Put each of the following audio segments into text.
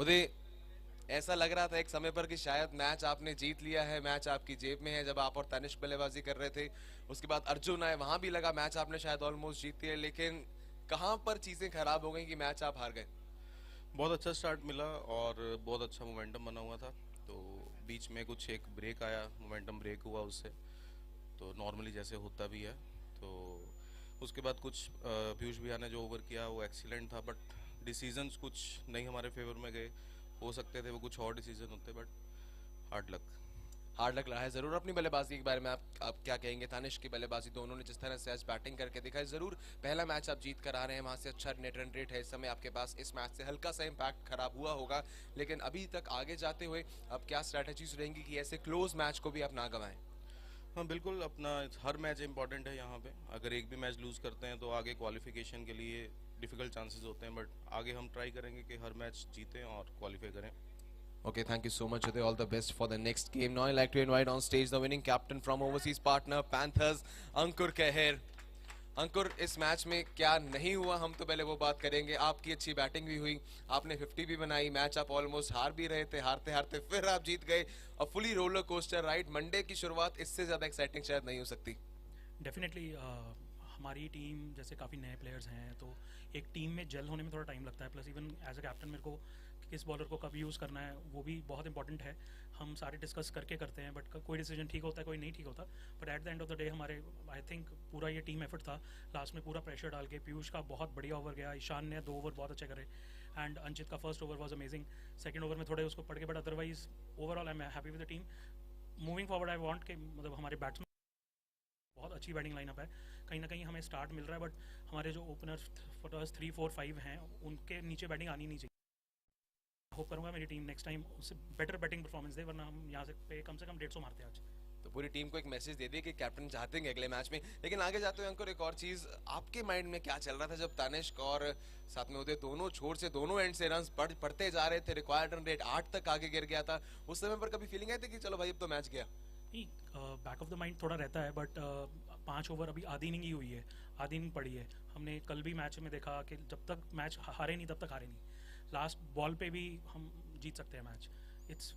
मुझे ऐसा लग रहा था एक समय पर कि शायद मैच आपने जीत लिया है, मैच आपकी जेब में है, जब आप और तनिष्क बल्लेबाजी कर रहे थे। उसके बाद अर्जुन आए, वहां भी लगा मैच आपने शायद ऑलमोस्ट जीत लिया, लेकिन कहां पर चीजें खराब हो गई कि मैच आप हार गए? बहुत अच्छा स्टार्ट मिला और बहुत अच्छा मोमेंटम बना हुआ था। तो बीच में कुछ एक ब्रेक आया, मोमेंटम ब्रेक हुआ उससे। तो नॉर्मली जैसे होता भी है। तो उसके बाद कुछ पीयूष भैया ने जो ओवर किया वो एक्सीलेंट था, बट डिसीजंस कुछ नहीं हमारे फेवर में गए। हो सकते थे वो कुछ और डिसीजन होते, बट हार्ड लक। हार्ड लग रहा है जरूर। अपनी बल्लेबाजी के बारे में आप क्या कहेंगे? तनिष्क की बल्लेबाजी, दोनों ने जिस तरह से आज बैटिंग करके दिखाई, जरूर पहला मैच आप जीत कर आ रहे हैं, वहां से अच्छा नेट रन रेट है इस समय आपके पास, इस मैच से हल्का सा इंपैक्ट खराब हुआ होगा, लेकिन अभी तक आगे जाते हुए अब क्या स्ट्रैटेजीज रहेंगी कि ऐसे क्लोज मैच को भी आप ना गंवाएं? हाँ बिल्कुल, अपना हर मैच इंपॉर्टेंट है यहाँ पे। अगर एक भी मैच लूज करते हैं तो आगे क्वालिफिकेशन के लिए डिफिकल्ट चांसेस होते हैं, बट आगे हम ट्राई करेंगे कि हर मैच जीतें और क्वालिफाई करें। Okay, thank you so much, Uday. All the best for the next game. Now I'd like to invite on stage the winning captain from overseas partner Panthers, Ankur Kehir. अंकुर, इस match में क्या नहीं हुआ हम तो पहले वो बात करेंगे। आपकी अच्छी बैटिंग भी हुई, आपने 50 भी बनाई, मैच आप ऑलमोस्ट हार भी रहे थे, हारते हारते फिर आप जीत गए। और fully roller coaster ride, Monday की शुरुआत इससे ज्यादा एक्साइटिंग शायद नहीं हो सकती। डेफिनेटली हमारी टीम जैसे काफ़ी नए प्लेयर्स हैं, तो एक टीम में जेल होने में थोड़ा टाइम लगता है। Plus even as a captain मेरे को किस बॉलर को कब यूज़ करना है वो भी बहुत इंपॉर्टेंट है। हम सारे डिस्कस करके करते हैं, बट कोई डिसीजन ठीक होता है, कोई नहीं ठीक होता। But at the end of the day हमारे आई थिंक पूरा ये टीम एफर्ट था। लास्ट में पूरा प्रेशर डाल के पीयूष का बहुत बढ़िया ओवर गया, ईशान ने 2 ओवर बहुत अच्छे करे, एंड अंचित का first over was amazing. Second over में थोड़े उसको पड़ गए, but otherwise overall I am happy with the team. Moving forward I want के मतलब हमारे बैट्समैन बहुत अच्छी बैटिंग लाइनअप है। कहीं ना कहीं हमें स्टार्ट मिल रहा है, बट हमारे जो ओपनर फुटर्स 3 4 5 हैं उनके नीचे बैटिंग आनी नहीं चाहिए। होप करूंगा मेरी टीम नेक्स्ट टाइम उससे बेटर बैटिंग परफॉर्मेंस दे, वरना हम यहाँ से पे कम से कम 150 मारते हैं आज। तो पूरी टीम को एक मैसेज दे दिए कि कैप्टन चाहते हैं अगले मैच में। लेकिन आगे जाते हुए अंकुर, एक और चीज, आपके माइंड में क्या चल रहा था जब तनिष्क और साथ में उदय दोनों छोर से, दोनों एंड से रन पड़ते जा रहे थे, रिक्वायर्ड रन रेट 8 तक आगे गिर गया था, उस समय पर कभी फीलिंग आई थी कि चलो भाई अब तो मैच गया? नहीं, बैक ऑफ द माइंड थोड़ा रहता है, बट 5 ओवर अभी आधी इनिंग ही हुई है, आधी इनिंग पड़ी है। हमने कल भी मैच में देखा कि जब तक मैच हारे नहीं तब तक हारे नहीं। लास्ट बॉल पे भी हम जीत सकते हैं match. It's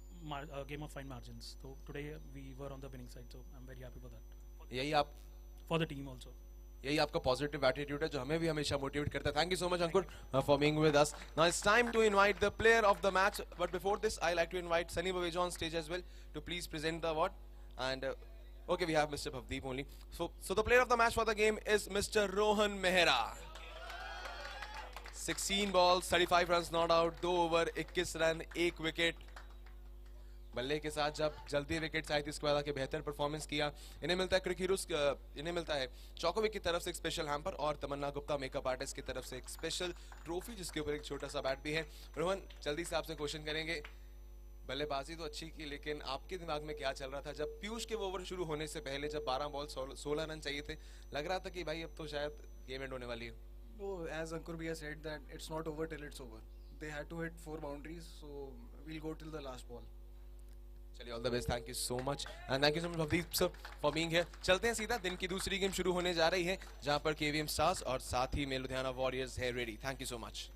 game of fine margins. तो today we were on the winning side, so I am very happy for यही आप that, for the team also. यही आपका पॉजिटिव एटीट्यूड है जो हमें भी हमेशा मोटिवेट करता है। Thank you so much thank Ankur you. For being with us. Now it's time to invite the player of the match, but before this I like to invite Sunny Baweja on stage as well to please present the award and okay, we have Mr. Bhavdeep only. So the player of the match for the game is Mr. Rohan Mehra. 16 balls, 35 runs not out, 2 over, 21 run, 1 wicket. बल्ले के साथ जब जल्दी wicket आई थी उसके बाद आके बेहतर परफॉर्मेंस किया। इन्हें मिलता है क्रिकीरूस, इन्हें मिलता है चौकोविक की तरफ से एक स्पेशल हैम्पर, और तमन्ना गुप्ता मेकअप आर्टिस्ट की तरफ से एक स्पेशल ट्रॉफी जिसके ऊपर एक छोटा सा बैट भी है। रोहन, जल्दी से आपसे क्वेश्चन करेंगे। बल्लेबाजी तो अच्छी की, लेकिन आपके दिमाग में क्या चल रहा था जब पीयूष के वो ओवर शुरू होने से पहले, जब 12 बॉल 16 रन चाहिए थे, लग रहा था कि भाई अब तो शायद गेम एंड होने वाली है? No, as Ankur Bhaiya said that it's not over till it's over. They had to hit 4 boundaries, so we'll go till the last ball. चलिए, all the best, thank you so much and thank you so much Bhavdeep sir for being here. चलते हैं सीधा, दिन की दूसरी game शुरू होने जा रही है जहां पर केवीएम स्टार्स और साथ ही में लुधियाना वॉरियर्स है ready. Thank you so much.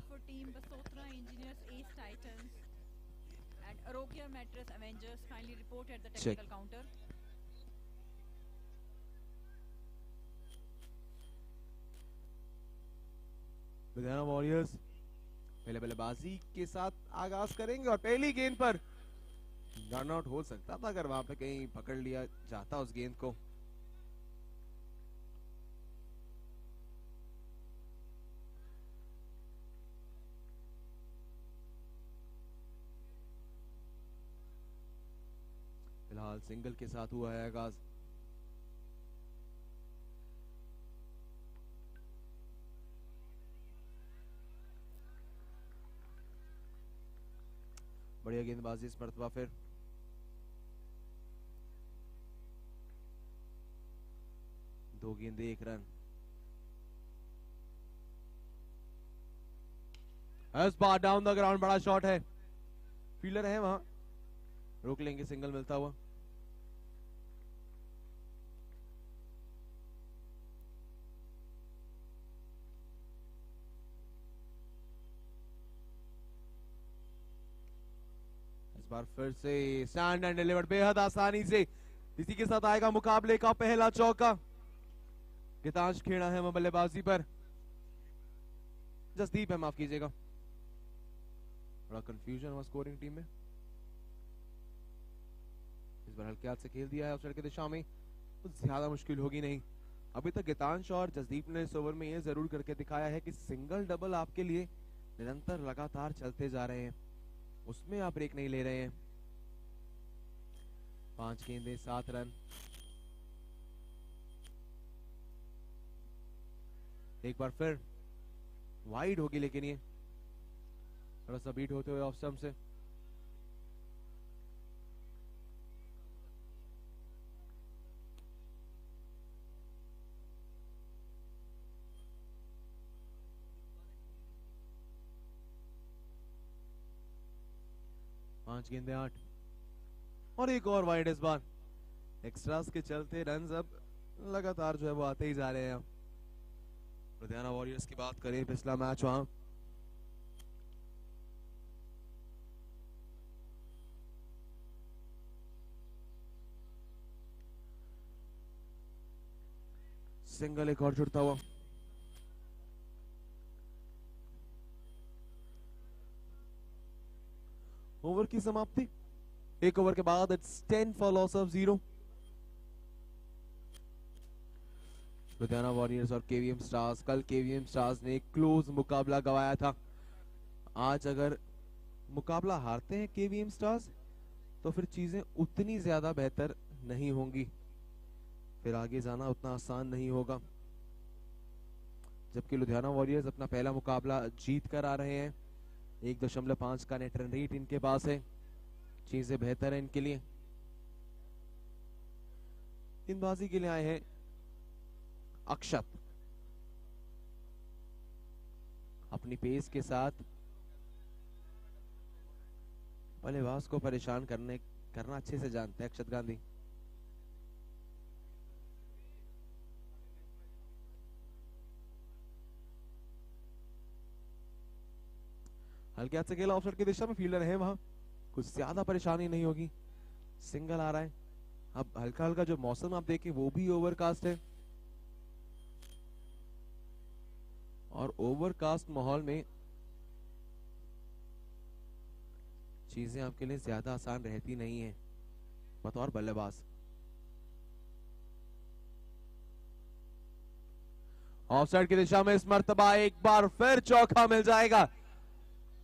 for team Basotra Engineers Ace Titans and Arogya Mattress Avengers. Kindly report at the technical counter. Ludhiana warriors पहले बल्लेबाजी के साथ आगाज करेंगे और पहली गेंद पर रन आउट हो सकता था अगर वहां पे कहीं पकड़ लिया जाता उस गेंद को। फिलहाल सिंगल के साथ हुआ है आगाज। बढ़िया गेंदबाजी इस मरतबा फिर दो गेंदे एक रन। इस बार डाउन द ग्राउंड बड़ा शॉट है, फील्डर है वहां, रोक लेंगे सिंगल मिलता हुआ। बार फिर से स्टैंड एंड डिलीवर्ड बेहद आसानी से। इसी के साथ आएगा मुकाबले का पहला चौका। गीतांश खेड़ा है बल्लेबाजी पर, जसदीप है माफ कीजिएगा। बड़ा कंफ्यूजन हुआ स्कोरिंग टीम में। इस बार हल्के हाथ से खेल दिया है ऑफसाइड की दिशा में, कुछ ज्यादा मुश्किल होगी नहीं। अभी तक गीतांश और जसदीप ने इस ओवर में यह जरूर करके दिखाया है कि सिंगल डबल आपके लिए निरंतर लगातार चलते जा रहे हैं, उसमें आप ब्रेक नहीं ले रहे हैं। 5 गेंदे 7 रन। एक बार फिर वाइड होगी, लेकिन ये थोड़ा सा बीट होते हुए ऑफ स्टंप से। पांच गेंदे 8 और एक और वाइड। इस बार एक्स्ट्रास के चलते रन्स अब लगातार जो है वो आते ही जा रहे हैं। लुधियाना वॉरियर्स की बात करें, पिछला मैच वहां सिंगल एक और जुड़ता हुआ। ओवर की समाप्ति, एक ओवर के बाद it's 10 for loss of 0। Ludhiana warriors और केवीएम स्टार्स, कल केवीएम स्टार्स ने एक क्लोज मुकाबला गवाया था। आज अगर मुकाबला हारते हैं केवीएम स्टार्स तो फिर चीजें उतनी ज्यादा बेहतर नहीं होंगी, फिर आगे जाना उतना आसान नहीं होगा। जबकि लुधियाना वॉरियर्स अपना पहला मुकाबला जीत कर आ रहे हैं, 1.5 का नेट रन रेट इनके पास है, चीजें बेहतर है इनके लिए। गेंदबाजी के लिए आए हैं अक्षत, अपनी पेस के साथ बल्लेबाज को परेशान करना अच्छे से जानते हैं अक्षत गांधी। हल्के हाथ से खेला ऑफसाइड की दिशा में, फील्डर है वहां, कुछ ज्यादा परेशानी नहीं होगी। सिंगल आ रहा है। अब हल्का हल्का जो मौसम आप देखें वो भी ओवरकास्ट है, और ओवरकास्ट माहौल में चीजें आपके लिए ज्यादा आसान रहती नहीं है बतौर बल्लेबाज। ऑफसाइड की दिशा में इस मर्तबा एक बार फिर चौका मिल जाएगा।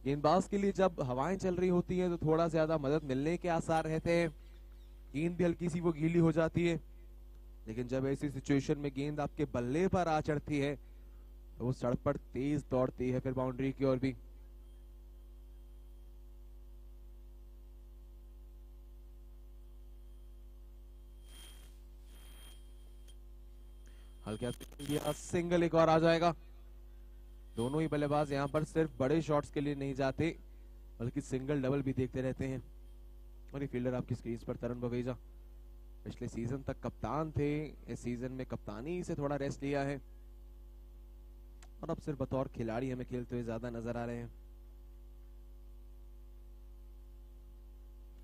गेंदबाज के लिए जब हवाएं चल रही होती हैं तो थोड़ा ज्यादा मदद मिलने के आसार रहते हैं, गेंद भी हल्की सी वो गीली हो जाती है, लेकिन जब ऐसी सिचुएशन में गेंद आपके बल्ले पर आ चढ़ती है तो वो सड़क पर तेज दौड़ती है फिर बाउंड्री की ओर भी। हल्के सिंगल एक और आ जाएगा। दोनों ही बल्लेबाज यहां पर सिर्फ बड़े शॉट्स के लिए नहीं जाते बल्कि सिंगल डबल भी देखते रहते हैं। और ये फील्डर आपकी स्क्रीन पर तरुण बवेजा, पिछले सीजन तक कप्तान थे, इस सीजन में कप्तानी से थोड़ा रेस्ट लिया है। और अब सिर्फ बतौर खिलाड़ी हमें खेलते हुए ज्यादा नजर आ रहे हैं।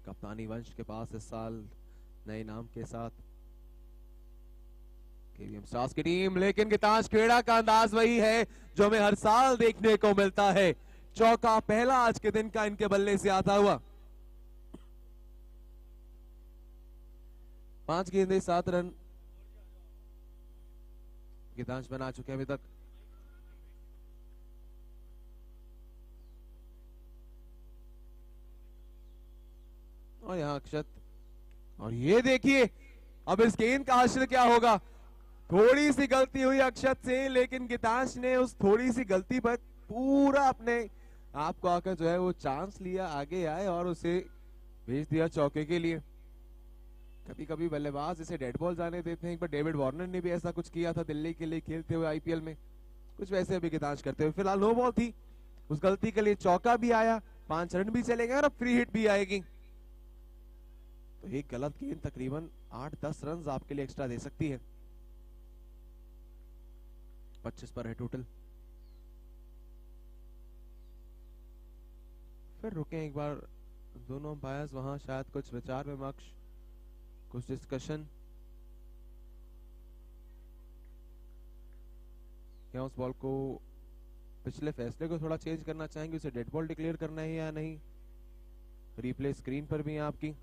कप्तानी वंश के पास इस साल नए नाम के साथ केवीएम स्टार्स की टीम, लेकिन गीतांश खेड़ा का अंदाज वही है जो हमें हर साल देखने को मिलता है। चौका पहला आज के दिन का इनके बल्ले से आता हुआ। 5 गेंदे 7 रन गीतांश बना चुके हैं अभी तक। और यहां अक्षत, और ये देखिए अब इस गेंद का हासिल क्या होगा। थोड़ी सी गलती हुई अक्षत से, लेकिन गीतांश ने उस थोड़ी सी गलती पर पूरा अपने आप को आकर जो है वो चांस लिया, आगे आए और उसे भेज दिया चौके के लिए। कभी कभी बल्लेबाज इसे डेड बॉल जाने देते हैं। एक बार डेविड वार्नर ने भी ऐसा कुछ किया था दिल्ली के लिए खेलते हुए आईपीएल में, कुछ वैसे अभी गीतांश करते हुए। फिलहाल नो बॉल थी, उस गलती के लिए चौका भी आया, 5 रन भी चले गए और अब फ्री हिट भी आएगी। तो एक गलत गेंद तकरीबन 8-10 रन आपके लिए एक्स्ट्रा दे सकती है। 25 पर है टोटल। फिर रुके एक बार दोनों अंपायर्स, वहां शायद कुछ विचार विमर्श, कुछ डिस्कशन। क्या उस बॉल को, पिछले फैसले को थोड़ा चेंज करना चाहेंगे, उसे डेड बॉल डिक्लेयर करना है या नहीं। रिप्ले स्क्रीन पर भी है आपकी।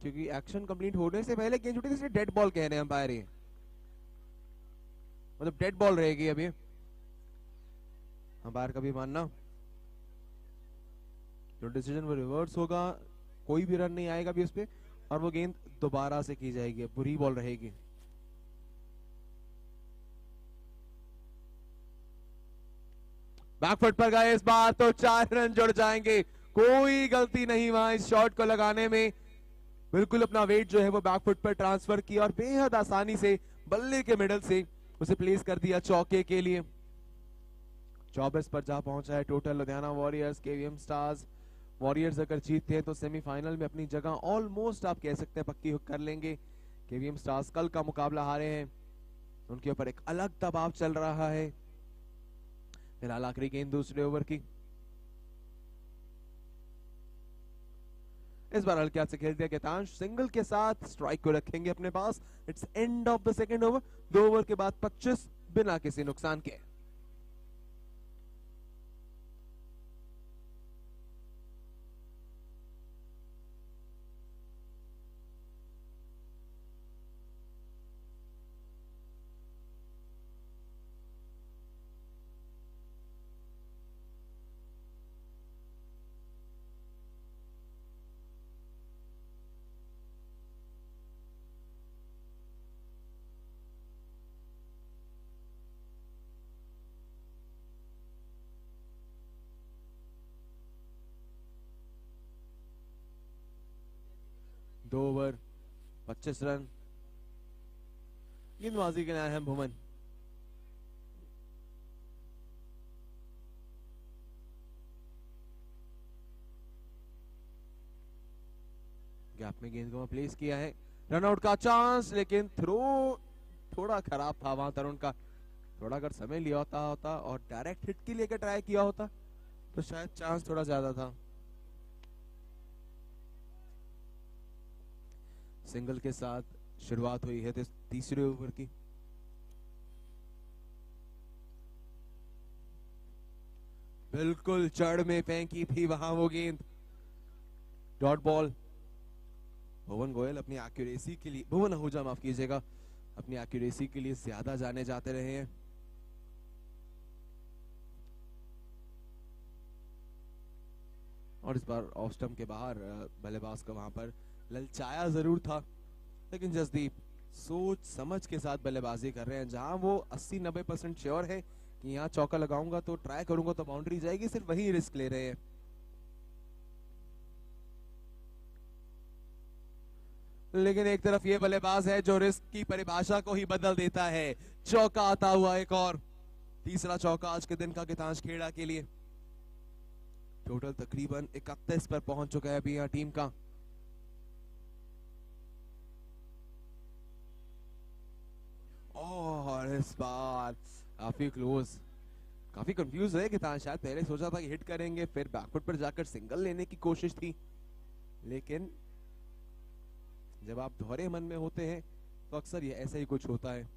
क्योंकि एक्शन कंप्लीट होने से पहले गेंद छूटी, इसलिए डेड बॉल कह रहे हैं अंपायर, ये मतलब डेड बॉल रहेगी अभी अंपायर का भी मानना। जो डिसीजन वो रिवर्स होगा, कोई भी रन नहीं आएगा भी उस पे, और वो गेंद दोबारा से की जाएगी, बुरी बॉल रहेगी। बैकफुट पर गए इस बार तो 4 रन जुड़ जाएंगे। कोई गलती नहीं वहां इस शॉट को लगाने में, बिल्कुल अपना वेट जो है वो बैकफुट पर ट्रांसफर किया और बेहद आसानी से बल्ले के मिडल से उसे प्लेस कर दिया चौके के लिए। 24 पर जा पहुंचा है total Ludhiana warriors. KVM stars, warriors अगर जीतते हैं तो सेमीफाइनल में अपनी जगह ऑलमोस्ट आप कह सकते हैं पक्की कर लेंगे। केवीएम स्टार्स कल का मुकाबला हारे हैं, उनके ऊपर एक अलग दबाव चल रहा है। फिलहाल आखिरी गेंद दूसरे ओवर की। इस बार हल्के हाथ से खेल दिया गीतांश, सिंगल के साथ स्ट्राइक को रखेंगे अपने पास। It's end of the second over. 2 over के बाद 25 बिना किसी नुकसान के। दो ओवर 25 रन। गेंदबाजी के लिए हैं भुवन। गैप में गेंद को प्लेस किया है, रनआउट का चांस, लेकिन थ्रो थोड़ा खराब था वहां तरुण का। थोड़ा अगर समय लिया होता और डायरेक्ट हिट के लिए अगर ट्राई किया होता तो शायद चांस थोड़ा ज्यादा था। सिंगल के साथ शुरुआत हुई है तीसरे ओवर की। बिल्कुल चढ़ में फेंकी थी वहां वो गेंद, डॉट बॉल। भुवन गोयल अपनी एक्यूरेसी के लिए, भुवन आहूजा माफ कीजिएगा, अपनी एक्यूरेसी के लिए ज्यादा जाने जाते रहे हैं। और इस बार ऑफ स्टंप के बाहर बल्लेबाज का वहां पर ललचाया जरूर था, लेकिन जसदीप सोच समझ के साथ बल्लेबाजी कर रहे हैं। जहां वो 80-90% श्योर है कि यहाँ चौका लगाऊंगा तो ट्राई करूंगा तो बाउंड्री जाएगी, सिर्फ वही रिस्क ले रहे हैं। लेकिन एक तरफ ये बल्लेबाज है जो रिस्क की परिभाषा को ही बदल देता है। चौका आता हुआ एक और, तीसरा चौका आज के दिन का गीतांश खेड़ा के लिए। टोटल तकरीबन 31 पर पहुंच चुका है अभी यहाँ टीम का। इस बार काफी क्लोज, काफी कंफ्यूज है कितान। शायद पहले सोचा था कि हिट करेंगे, फिर बैकफुट पर जाकर सिंगल लेने की कोशिश थी, लेकिन जब आप दोहरे मन में होते हैं तो अक्सर ये ऐसा ही कुछ होता है।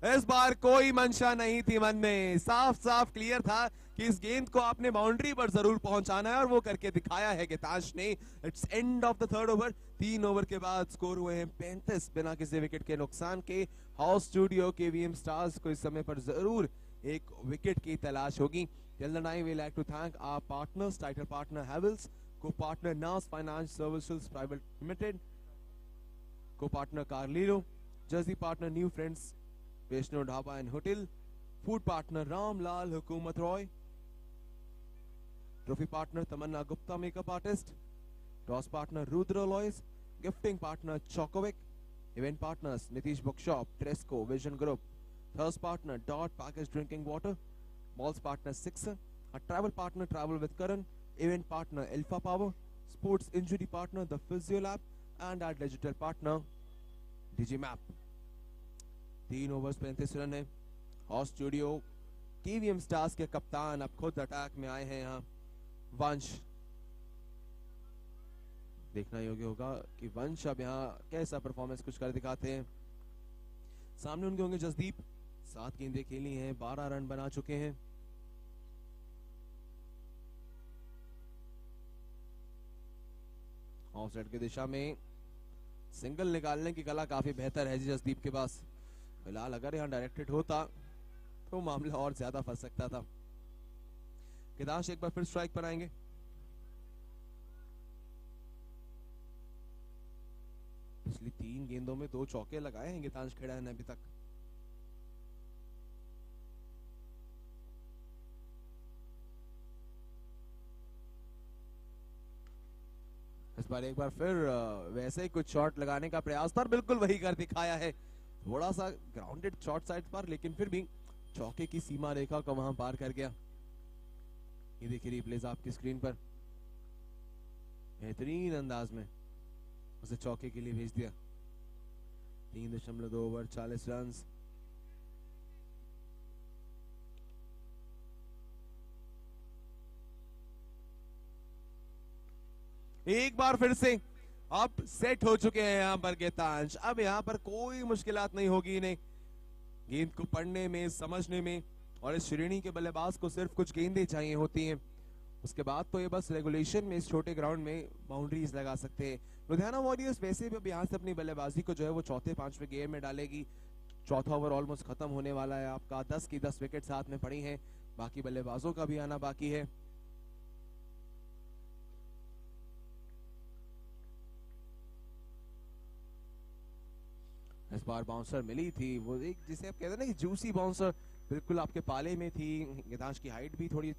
इस बार कोई मंशा नहीं थी मन में, साफ साफ क्लियर था कि इस गेंद को आपने बाउंड्री पर जरूर पहुंचाना है और वो करके दिखाया है गितांश ने। It's end of the third over. 3 over के बाद स्कोर हुए हैं 35 बिना किसी विकेट के नुकसान के। हाउस स्टूडियो केवीएम स्टार्स को इस समय पर जरूर एक विकेट की तलाश होगी। Till the time we like to thank our partners, title partner Havells, co-partner NAS Finance Services Private Limited, co-partner Carlilo, jersey partner New Friends Vaishno Dhaba and Hotel, food partner Ram Lal Hukumat Roy, trophy partner Tamanna Gupta makeup artist, toss partner Rudra Lois, gifting partner Chokovic, event partners Nitish Bookshop, Tresco, Vision Group, thirst partner Dot Packaged Drinking Water, balls partner Sixer, a travel partner Travel with Karan, event partner Alpha Power, sports injury partner The Physio Lab, and our digital partner Digimap. 3 overs 35 run है। Hot studio KVM stars के कप्तान अब खुद attack में आए हैं यहाँ। वंश, देखना योग्य होगा कि वंश अब यहाँ कैसा परफॉर्मेंस कुछ कर दिखाते हैं। सामने उनके होंगे जसदीप, 7 गेंदें खेली हैं, 12 रन बना चुके हैं। ऑफ साइड की दिशा में सिंगल निकालने की कला काफी बेहतर है जी जसदीप के पास। फिलहाल अगर यहाँ डायरेक्टेड होता तो मामला और ज्यादा फंस सकता था। गितांश एक बार फिर स्ट्राइक पर आएंगे। पिछली 3 गेंदों में 2 चौके लगाए हैं गितांश खेड़ा ने अभी तक। इस बार एक बार फिर वैसे ही कुछ शॉट लगाने का प्रयास था, बिल्कुल वही कर दिखाया है। थोड़ा सा ग्राउंडेड शॉट साइड पर, लेकिन फिर भी चौके की सीमा रेखा को वहां पार कर गया। ये देखिए रिप्लेस आपकी स्क्रीन पर, बेहतरीन अंदाज में उसे चौके के लिए भेज दिया। 3.2 ओवर 40 रन। एक बार फिर से अब सेट हो चुके हैं यहाँ पर गितांश। अब यहाँ पर कोई मुश्किलात नहीं होगी इन्हें गेंद को पढ़ने में, समझने में, और इस श्रेणी के बल्लेबाज को सिर्फ कुछ गेंदें चाहिए होती हैं। उसके बाद तो ये बस रेगुलेशन में इस छोटे ग्राउंड में बाउंड्रीज लगा सकते हैं। लुधियाना वॉरियर्स वैसे भी यहाँ से अपनी बल्लेबाजी को जो है वो चौथे 5वें गेयर में डालेगी। चौथा ओवर ऑलमोस्ट खत्म होने वाला है आपका। 10 की 10 विकेट साथ में पड़ी हैं, बाकी बल्लेबाजों का भी आना बाकी है। इस बार बाउंसर मिली थी, वो एक जिसे आप कहते हैं ना कि जूसी बाउंसर, बिल्कुल आपके पाले में थी। गितांश की हाइट भी थोड़ी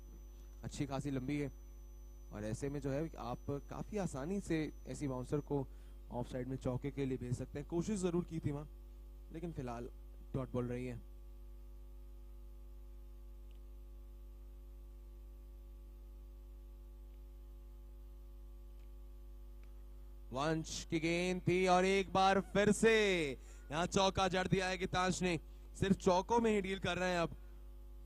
अच्छी खासी लंबी है, और ऐसे में जो है आप काफी आसानी से ऐसी बाउंसर को ऑफ साइड में चौके के लिए भेज सकते हैं। कोशिश जरूर की थी वहां, लेकिन फिलहाल डॉट बॉल रही है। वंश की गेंद थी और एक बार फिर से यहाँ चौका जड़ दिया है गितांश ने। सिर्फ चौकों में ही डील कर रहे हैं अब।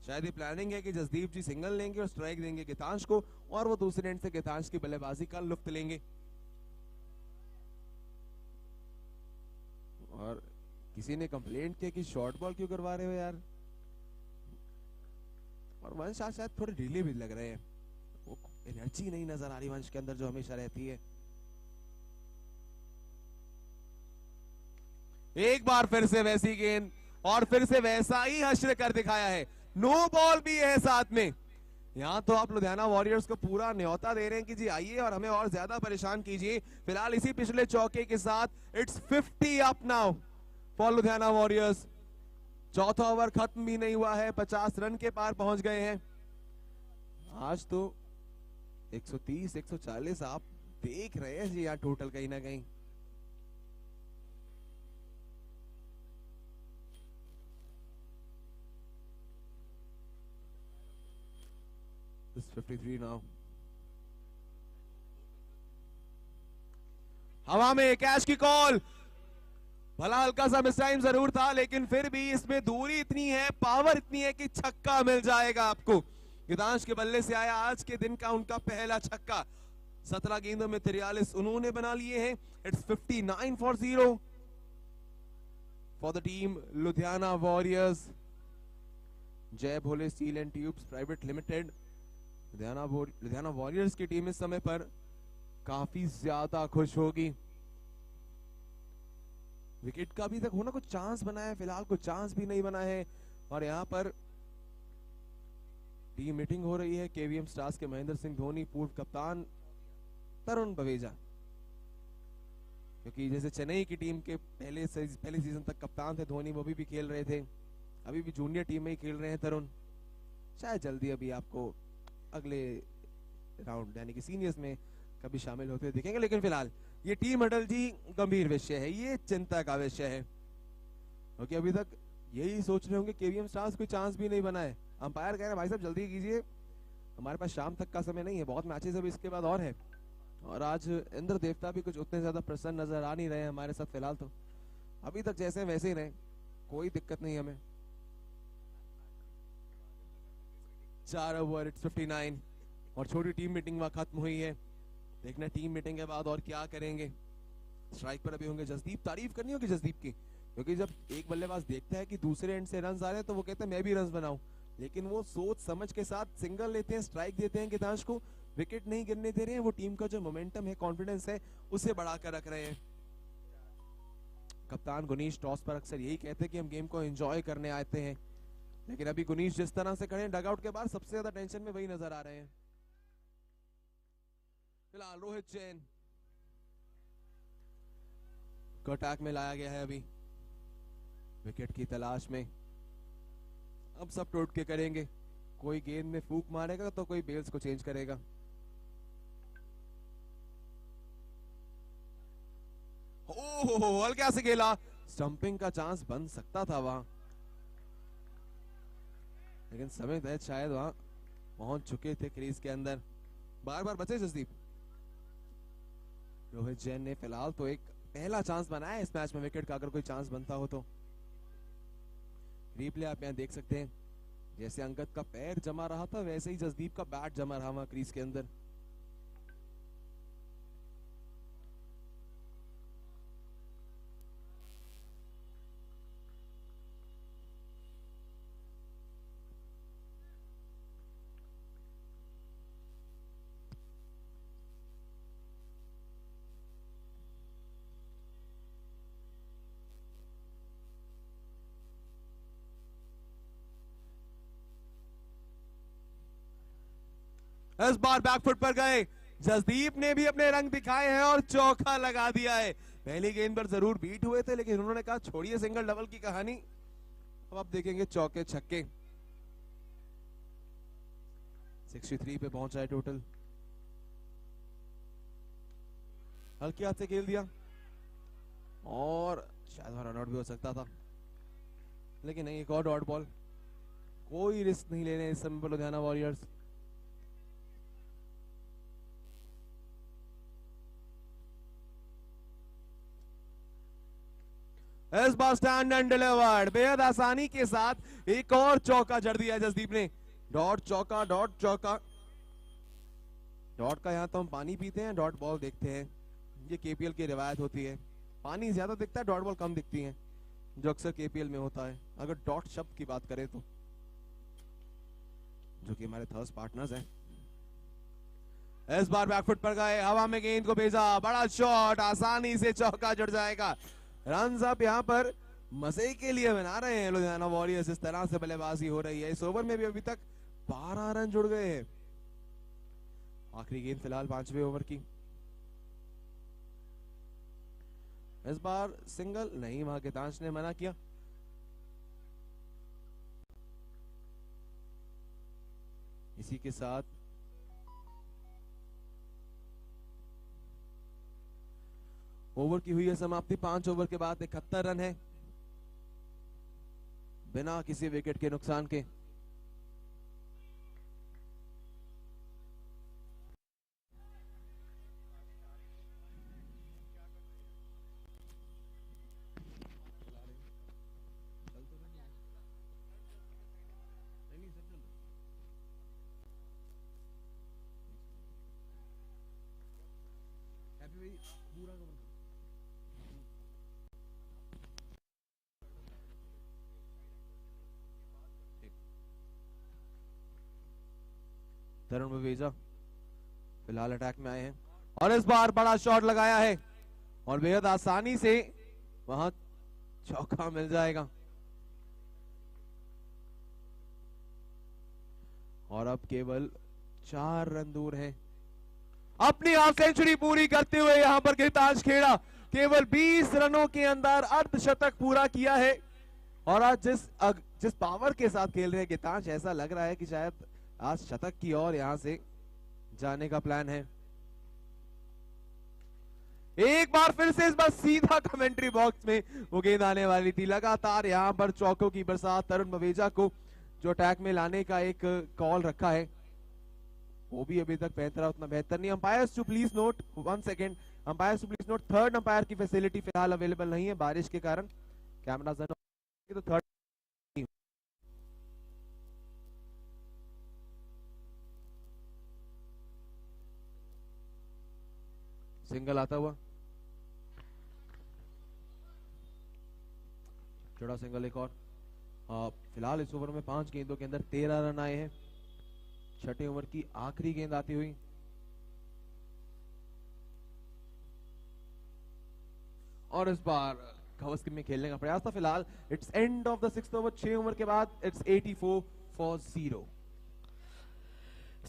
शायद ये प्लानिंग है कि जसदीप जी सिंगल लेंगे और स्ट्राइक देंगे गितांश को, और वो दूसरे एंड से गितांश की बल्लेबाजी का लुत्फ लेंगे। और किसी ने कंप्लेंट किया कि शॉर्ट बॉल क्यों करवा रहे हो यार। और वंश आज शायद थोड़े ढीले भी लग रहे हैं, वो एनर्जी नहीं नजर आ रही वंश के अंदर जो हमेशा रहती है। एक बार फिर से वैसी गेंद और फिर से वैसा ही हश्र कर दिखाया है। नो बॉल भी है साथ में। यहां तो आप लुधियाना वॉरियर्स को पूरा न्योता दे रहे हैं कि जी आइए और हमें और ज्यादा परेशान कीजिए। फिलहाल इसी पिछले चौके के साथ it's 50 up now for Ludhiana warriors. चौथा ओवर खत्म भी नहीं हुआ है, 50 रन के पार पहुंच गए हैं। आज तो 130 140 आप देख रहे हैं जी यहाँ टोटल कहीं ना कहीं। It's 53 now. हवा में कैच की कॉल, भला हल्का सा मिस टाइम जरूर था, लेकिन फिर भी इसमें दूरी इतनी है, पावर इतनी है कि छक्का मिल जाएगा आपको। गीतांश के बल्ले से आया आज के दिन का उनका पहला छक्का। 17 गेंदों में 43 उन्होंने बना लिए हैं। It's 59 for 0 for the team Ludhiana warriors. Jai Bhole steel and tubes private limited. Ludhiana warriors की टीम इस समय पर काफी ज्यादा खुश होगी। विकेट का अभी तक होना कुछ चांस बना है, फिलहाल कुछ चांस भी नहीं बना है। और यहां पर टीम मीटिंग हो रही है। केवीएम स्टार्स के महेंद्र सिंह धोनी, पूर्व कप्तान तरुण बवेजा, क्योंकि जैसे चेन्नई की टीम के पहले सीजन तक कप्तान थे धोनी, वो भी खेल रहे थे, अभी भी जूनियर टीम में ही खेल रहे हैं तरुण। शायद जल्दी अभी आपको अगले राउंड यानी कि सीनियर्स में कभी शामिल होते दिखेंगे, लेकिन फिलहाल ये टीम अटल जी गंभीर विषय है, ये चिंता का विषय है, क्योंकि अभी तक यही सोच रहे होंगे केवीएम स्टार्स कोई चांस भी नहीं बना है। अंपायर कह रहे हैं भाई साहब जल्दी कीजिए, हमारे पास शाम तक का समय नहीं है, बहुत मैचेस अभी इसके बाद और है। और आज इंद्र देवता भी कुछ उतने ज्यादा प्रसन्न नजर आ नहीं रहे हैं हमारे साथ फिलहाल। तो अभी तक जैसे वैसे ही रहे, कोई दिक्कत नहीं हमें। 4 ओवर, इट्स 59 और छोटी टीम मीटिंग वहां खत्म हुई है। देखना टीम मीटिंग के बाद और क्या करेंगे। स्ट्राइक पर अभी होंगे जसदीप। तारीफ करनी होगी जसदीप की, क्योंकि जब एक बल्लेबाज देखता है कि दूसरे एंड से रन आ रहे हैं तो वो कहते हैं मैं भी रन बनाऊं, लेकिन वो सोच समझ के साथ सिंगल लेते हैं, स्ट्राइक देते हैं, गीतांश को विकेट नहीं गिरने दे रहे हैं। वो टीम का जो मोमेंटम है, कॉन्फिडेंस है, उसे बढ़ाकर रख रहे हैं। कप्तान गुनीश टॉस पर अक्सर यही कहते हैं कि हम गेम को एंजॉय करने आते हैं, लेकिन अभी गुनीश जिस तरह से खड़े डगआउट के बाद सबसे ज्यादा टेंशन में वही नजर आ रहे हैं। फिलहाल रोहित जैन को अटैक में लाया गया है अभी विकेट की तलाश में। अब सब टोट के करेंगे, कोई गेंद में फूक मारेगा तो कोई बेल्स को चेंज करेगा। ओहो हल्का से खेला, स्टंपिंग का चांस बन सकता था वहां, लेकिन समय तय शायद वहां पहुंच चुके थे क्रीज के अंदर। बार बार बचे जसदीप। रोहित जैन ने फिलहाल तो एक पहला चांस बनाया इस मैच में विकेट का, अगर कोई चांस बनता हो तो। रिप्ले आप यहां देख सकते हैं, जैसे अंगद का पैर जमा रहा था वैसे ही जसदीप का बैट जमा रहा वहां क्रीज के अंदर। इस बार बैकफुट पर गए जसदीप ने भी अपने रंग दिखाए हैं और चौका लगा दिया है। पहली गेंद पर जरूर बीट हुए थे, लेकिन उन्होंने कहा छोड़िए सिंगल डबल की कहानी, अब आप देखेंगे चौके छक्के। 63 पे पहुंचा है टोटल। हल्के हाथ से खेल दिया और शायद रन आउट भी हो सकता था, लेकिन नहीं, एक और डॉट बॉल। कोई रिस्क नहीं ले रहे इस समय पर लुधियाना वॉरियर्स। इस बार स्टैंड एंड डिलीवर्ड, बेहद आसानी के साथ एक और चौका जड़ दिया जसदीप ने। डॉट चौका, डॉट चौका। डॉट का यहां तो हम पानी पीते हैं, डॉट बॉल देखते हैं, ये केपीएल की रिवायत होती है। पानी ज्यादा दिखता है, डॉट बॉल कम दिखती है, जो अक्सर केपीएल में होता है। अगर डॉट शब्द की बात करें तो, जो कि हमारे थर्स पार्टनर्स हैं। इस बार बैकफुट पर गए, हवा में गेंद को भेजा, बड़ा शॉट, आसानी से चौका जुड़ जाएगा। रन अप यहां पर मजे के लिए बना रहे हैं लुधियाना वॉरियर्स, इस तरह से बल्लेबाजी हो रही है। इस ओवर में भी अभी तक 12 रन जुड़ गए हैं। आखिरी गेंद फिलहाल 5वें ओवर की। इस बार सिंगल नहीं, वहां गीतांश ने मना किया। इसी के साथ ओवर की हुई है समाप्ति। 5 ओवर के बाद 71 रन है, बिना किसी विकेट के नुकसान के। तरुण बवेजा फिलहाल अटैक में आए हैं और इस बार बड़ा शॉट लगाया है और बेहद आसानी से वहां चौका मिल जाएगा। और अब केवल 4 रन दूर हैं अपनी हाफ सेंचुरी पूरी करते हुए यहां पर गितांश खेड़ा केवल 20 रनों के अंदर अर्धशतक पूरा किया है। और आज जिस पावर के साथ खेल रहे हैं गितांश, ऐसा लग रहा है कि शायद आज शतक की ओर यहां से जाने का प्लान है। एक बार फिर से इस बार सीधा कमेंट्री बॉक्स में वो गेंद आने वाली थी। लगातार यहां पर चौकों की बरसात तरुण बवेजा को जो अटैक में लाने का एक कॉल रखा है वो भी अभी तक बेहतर उतना बेहतर नहीं। Umpires to please note 1 second, umpires to please note third umpire की फैसिलिटी फिलहाल अवेलेबल नहीं है बारिश के कारण। कैमरा तो थर्ड सिंगल आता हुआ चौड़ा सिंगल एक और। फिलहाल इस ओवर में 5 गेंदों के अंदर 13 रन आए हैं। छठे ओवर की आखिरी गेंद आती हुई और इस बार गवास्कर में खेलने का प्रयास था। फिलहाल it's end of the 6th over. 6 over के बाद इट्स 84 फॉर 0।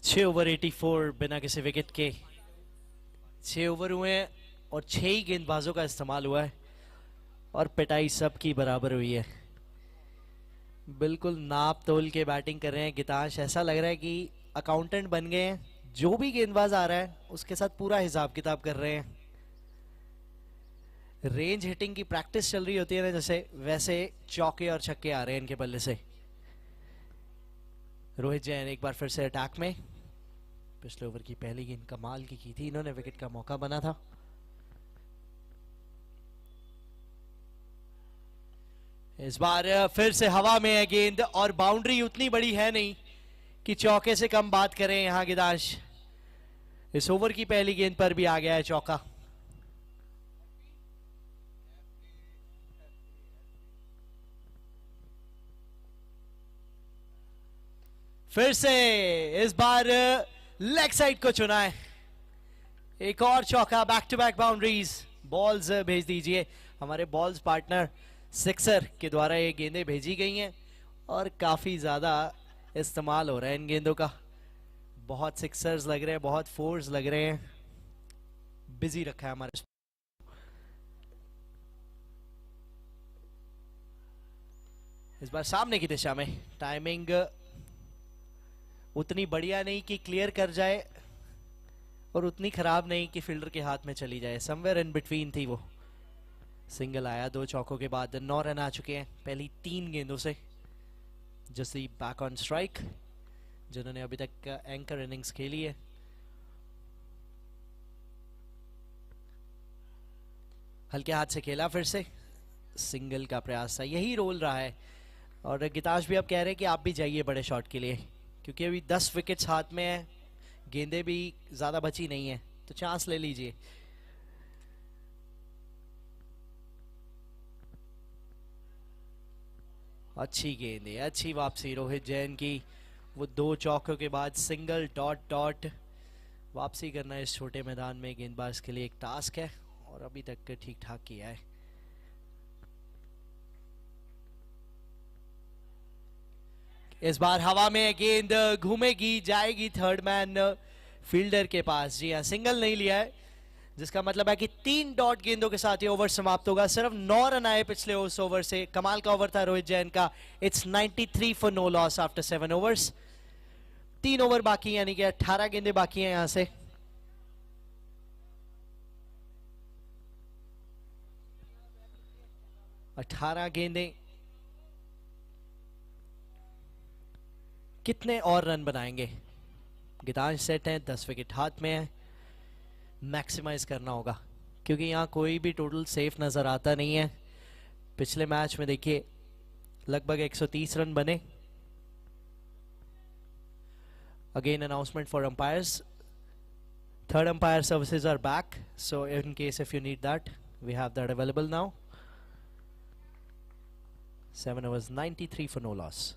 6 ओवर 84 बिना किसी विकेट के 6 ओवर हुए हैं और 6 ही गेंदबाजों का इस्तेमाल हुआ है और पिटाई सबकी बराबर हुई है। बिल्कुल नाप तोल के बैटिंग कर रहे हैं गितांश। ऐसा लग रहा है कि अकाउंटेंट बन गए हैं, जो भी गेंदबाज आ रहा है उसके साथ पूरा हिसाब किताब कर रहे हैं। रेंज हिटिंग की प्रैक्टिस चल रही होती है ना जैसे, वैसे चौके और छक्के आ रहे हैं इनके बल्ले से। रोहित जैन एक बार फिर से अटैक में। पिछले ओवर की पहली गेंद कमाल की थी इन्होंने, विकेट का मौका बना था। इस बार फिर से हवा में है गेंद और बाउंड्री उतनी बड़ी है नहीं कि चौके से कम बात करें यहां गितांश। इस ओवर की पहली गेंद पर भी आ गया है चौका। फिर से इस बार लेग साइड को चुना है। एक और चौका, back to back boundaries. Balls भेज दीजिए। हमारे बॉल्स पार्टनर सिक्सर के द्वारा ये गेंदें भेजी गई हैं और काफी ज्यादा इस्तेमाल हो रहा है इन गेंदों का। बहुत सिक्सर्स लग रहे हैं, बहुत फोर्स लग रहे हैं। बिजी रखा है हमारे। इस बार सामने की दिशा में टाइमिंग उतनी बढ़िया नहीं कि क्लियर कर जाए और उतनी खराब नहीं कि फील्डर के हाथ में चली जाए। समवेयर इन बिटवीन थी वो। सिंगल आया 2 चौकों के बाद। 9 रन आ चुके हैं पहली 3 गेंदों से। जसदीप बैक ऑन स्ट्राइक, जिन्होंने अभी तक एंकर इनिंग्स खेली है। हल्के हाथ से खेला, फिर से सिंगल का प्रयास था, यही रोल रहा है। और गितांश भी अब कह रहे हैं कि आप भी जाइए बड़े शॉट के लिए, क्योंकि अभी 10 विकेट्स हाथ में है, गेंदें भी ज्यादा बची नहीं है, तो चांस ले लीजिए। अच्छी गेंद है, अच्छी वापसी रोहित जैन की। वो 2 चौकों के बाद सिंगल डॉट डॉट वापसी करना इस छोटे मैदान में गेंदबाज के लिए एक टास्क है और अभी तक ठीक ठाक किया है। इस बार हवा में गेंद घूमेगी, जाएगी थर्ड मैन फील्डर के पास। जी हाँ, सिंगल नहीं लिया है, जिसका मतलब है कि 3 डॉट गेंदों के साथ ये ओवर समाप्त होगा। सिर्फ 9 रन आए पिछले उस ओवर से। कमाल का ओवर था रोहित जैन का। It's 93 for no loss after 7 overs. 3 over बाकी, यानी कि 18 गेंदें बाकी हैं यहां से। अठारह गेंदें, कितने और रन बनाएंगे? गितांश सेट हैं, 10 विकेट हाथ में है, मैक्सिमाइज करना होगा, क्योंकि यहाँ कोई भी टोटल सेफ नजर आता नहीं है। पिछले मैच में देखिए लगभग 130 रन बने। Again announcement for umpires, Third umpire services are back, so in case if you need that, we have that available now. 7 overs, 93 for no loss.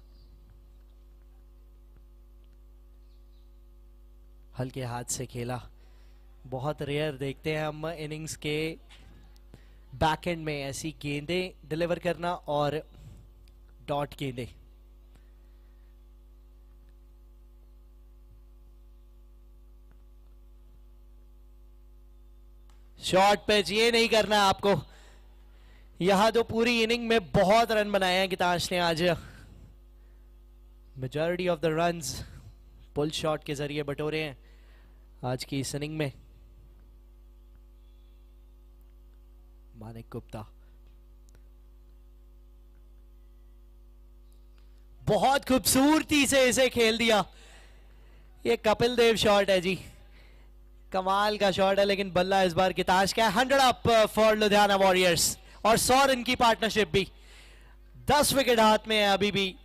हल्के हाथ से खेला, बहुत रेयर देखते हैं हम इनिंग्स के बैक एंड में ऐसी गेंदें डिलीवर करना और डॉट गेंदें. शॉर्ट पिच ये नहीं करना है आपको. यहां तो पूरी इनिंग में बहुत रन बनाए हैं गीतांश ने आज. Majority of the runs pull shot के जरिए बटोरे हैं आज की इस इनिंग में. मानिक गुप्ता बहुत खूबसूरती से इसे खेल दिया. ये कपिल देव शॉट है जी, कमाल का शॉट है, लेकिन बल्ला इस बार गीतांश का. 100 अप फॉर लुधियाना वॉरियर्स और 100 रन की पार्टनरशिप भी. 10 विकेट हाथ में है अभी भी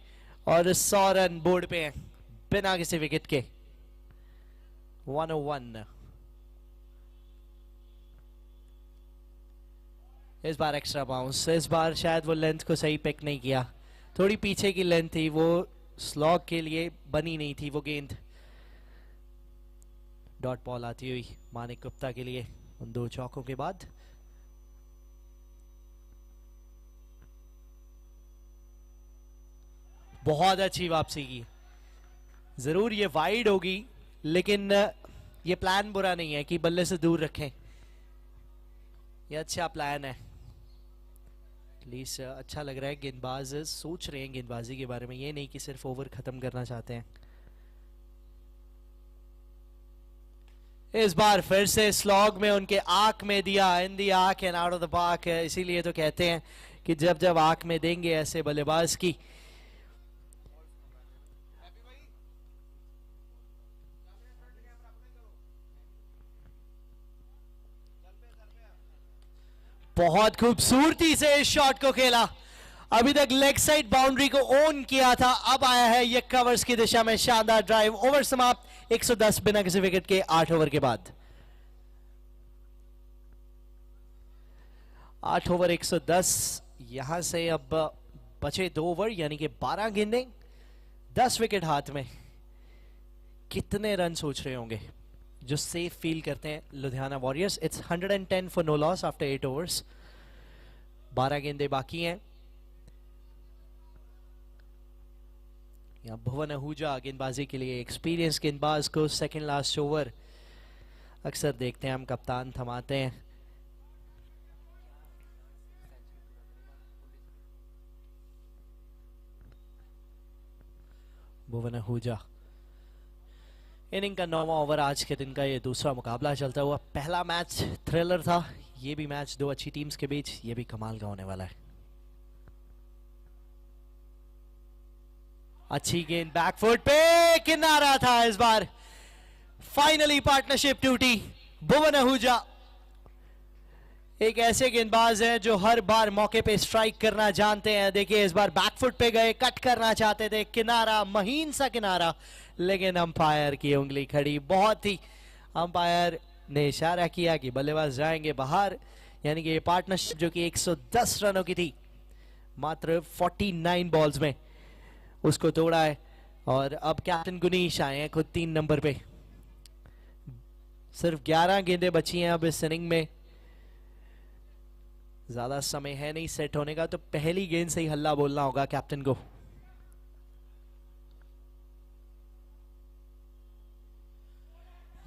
और 100 रन बोर्ड पे हैं बिना किसी विकेट के. 101. इस बार एक्स्ट्रा बाउंस. इस बार शायद वो लेंथ को सही पिक नहीं किया, थोड़ी पीछे की लेंथ थी, वो स्लॉग के लिए बनी नहीं थी वो गेंद. डॉट बॉल आती हुई मानिक गुप्ता के लिए उन 2 चौकों के बाद. बहुत अच्छी वापसी की. जरूर ये वाइड होगी, लेकिन ये प्लान बुरा नहीं है कि बल्ले से दूर रखें. ये अच्छा प्लान है. एटलीस्ट अच्छा लग रहा है. गेंदबाज सोच रहे हैं गेंदबाजी के बारे में, ये नहीं कि सिर्फ ओवर खत्म करना चाहते हैं. इस बार फिर से स्लॉग में उनके आंख में दिया. इन दी आंख and out of the park. इसीलिए तो कहते हैं कि जब जब आंख में देंगे ऐसे बल्लेबाज की, बहुत खूबसूरती से इस शॉट को खेला. अभी तक लेग साइड बाउंड्री को ओन किया था, अब आया है ये कवर्स की दिशा में. शानदार ड्राइव. ओवर समाप्त. 110 बिना किसी विकेट के 8 ओवर के बाद. 8 ओवर 110. यहां से अब बचे 2 ओवर यानी कि 12 गेंदें, 10 विकेट हाथ में. कितने रन सोच रहे होंगे जो सेफ फील करते हैं Ludhiana warriors. It's 110 for no loss after 8 overs. 12 गेंदें बाकी हैं. यहाँ भुवन आहूजा गेंदबाजी के लिए एक्सपीरियंस गेंदबाज को सेकंड लास्ट ओवर अक्सर देखते हैं हम कप्तान थमाते हैं. भुवन आहूजा. इनिंग का 9वां ओवर आज के दिन का ये दूसरा मुकाबला चलता हुआ. पहला मैच थ्रिलर था, ये भी मैच 2 अच्छी टीम्स के बीच, ये भी कमाल का होने वाला है. अच्छी गेंद बैकफुट पे, किनारा था इस बार. फाइनली पार्टनरशिप टूटी. भुवन आहूजा एक ऐसे गेंदबाज हैं जो हर बार मौके पे स्ट्राइक करना जानते हैं. देखिए इस बार बैकफुट पे गए, कट करना चाहते थे, किनारा, महीन सा किनारा, लेकिन अंपायर की उंगली खड़ी. बहुत ही अंपायर ने इशारा किया कि बल्लेबाज जाएंगे बाहर. यानी कि ये पार्टनरशिप जो कि 110 रनों की थी, मात्र 49 बॉल्स में उसको तोड़ा है. और अब कैप्टन गुनीश आए हैं खुद 3 नंबर पे. सिर्फ 11 गेंदें बची हैं अब इस इनिंग में. ज्यादा समय है नहीं सेट होने का, तो पहली गेंद से ही हल्ला बोलना होगा कैप्टन को.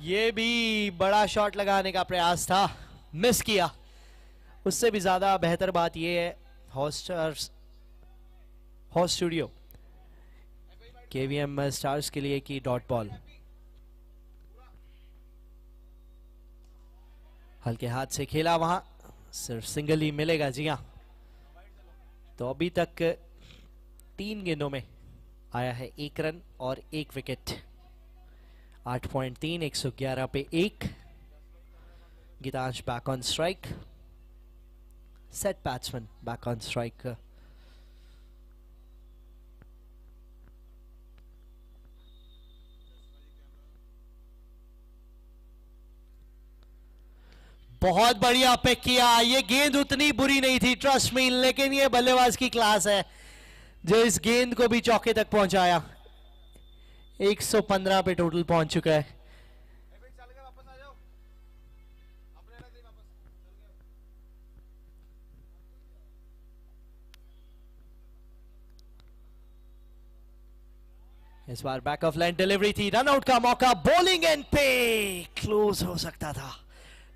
ये भी बड़ा शॉट लगाने का प्रयास था, मिस किया. उससे भी ज्यादा बेहतर बात यह है हॉट स्टूडियो केवीएम स्टार्स के लिए की डॉट बॉल हल्के हाथ से खेला, वहां सिर्फ सिंगल ही मिलेगा. जी हाँ, तो अभी तक 3 गेंदों में आया है 1 रन और 1 विकेट. 8.3, 111 पे 1. Geetansh back on strike. Set batsman back on strike. बहुत बढ़िया पिक किया। ये गेंद उतनी बुरी नहीं थी, ट्रस्ट मी, लेकिन ये बल्लेबाज की क्लास है जो इस गेंद को भी चौके तक पहुंचाया। 115 पे टोटल पहुंच चुका है। इस बार बैक ऑफ लाइन डिलीवरी थी, रन आउट का मौका, बॉलिंग एंड पे क्लोज हो सकता था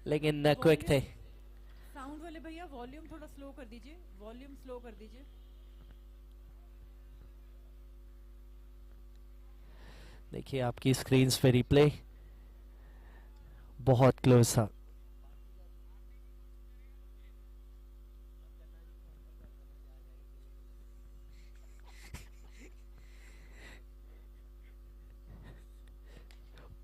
लेकिन क्विक थे। साउंड वाले भैया वॉल्यूम थोड़ा स्लो कर दीजिए, वॉल्यूम स्लो कर दीजिए। देखिए आपकी स्क्रीन पे रिप्ले, बहुत क्लोज था।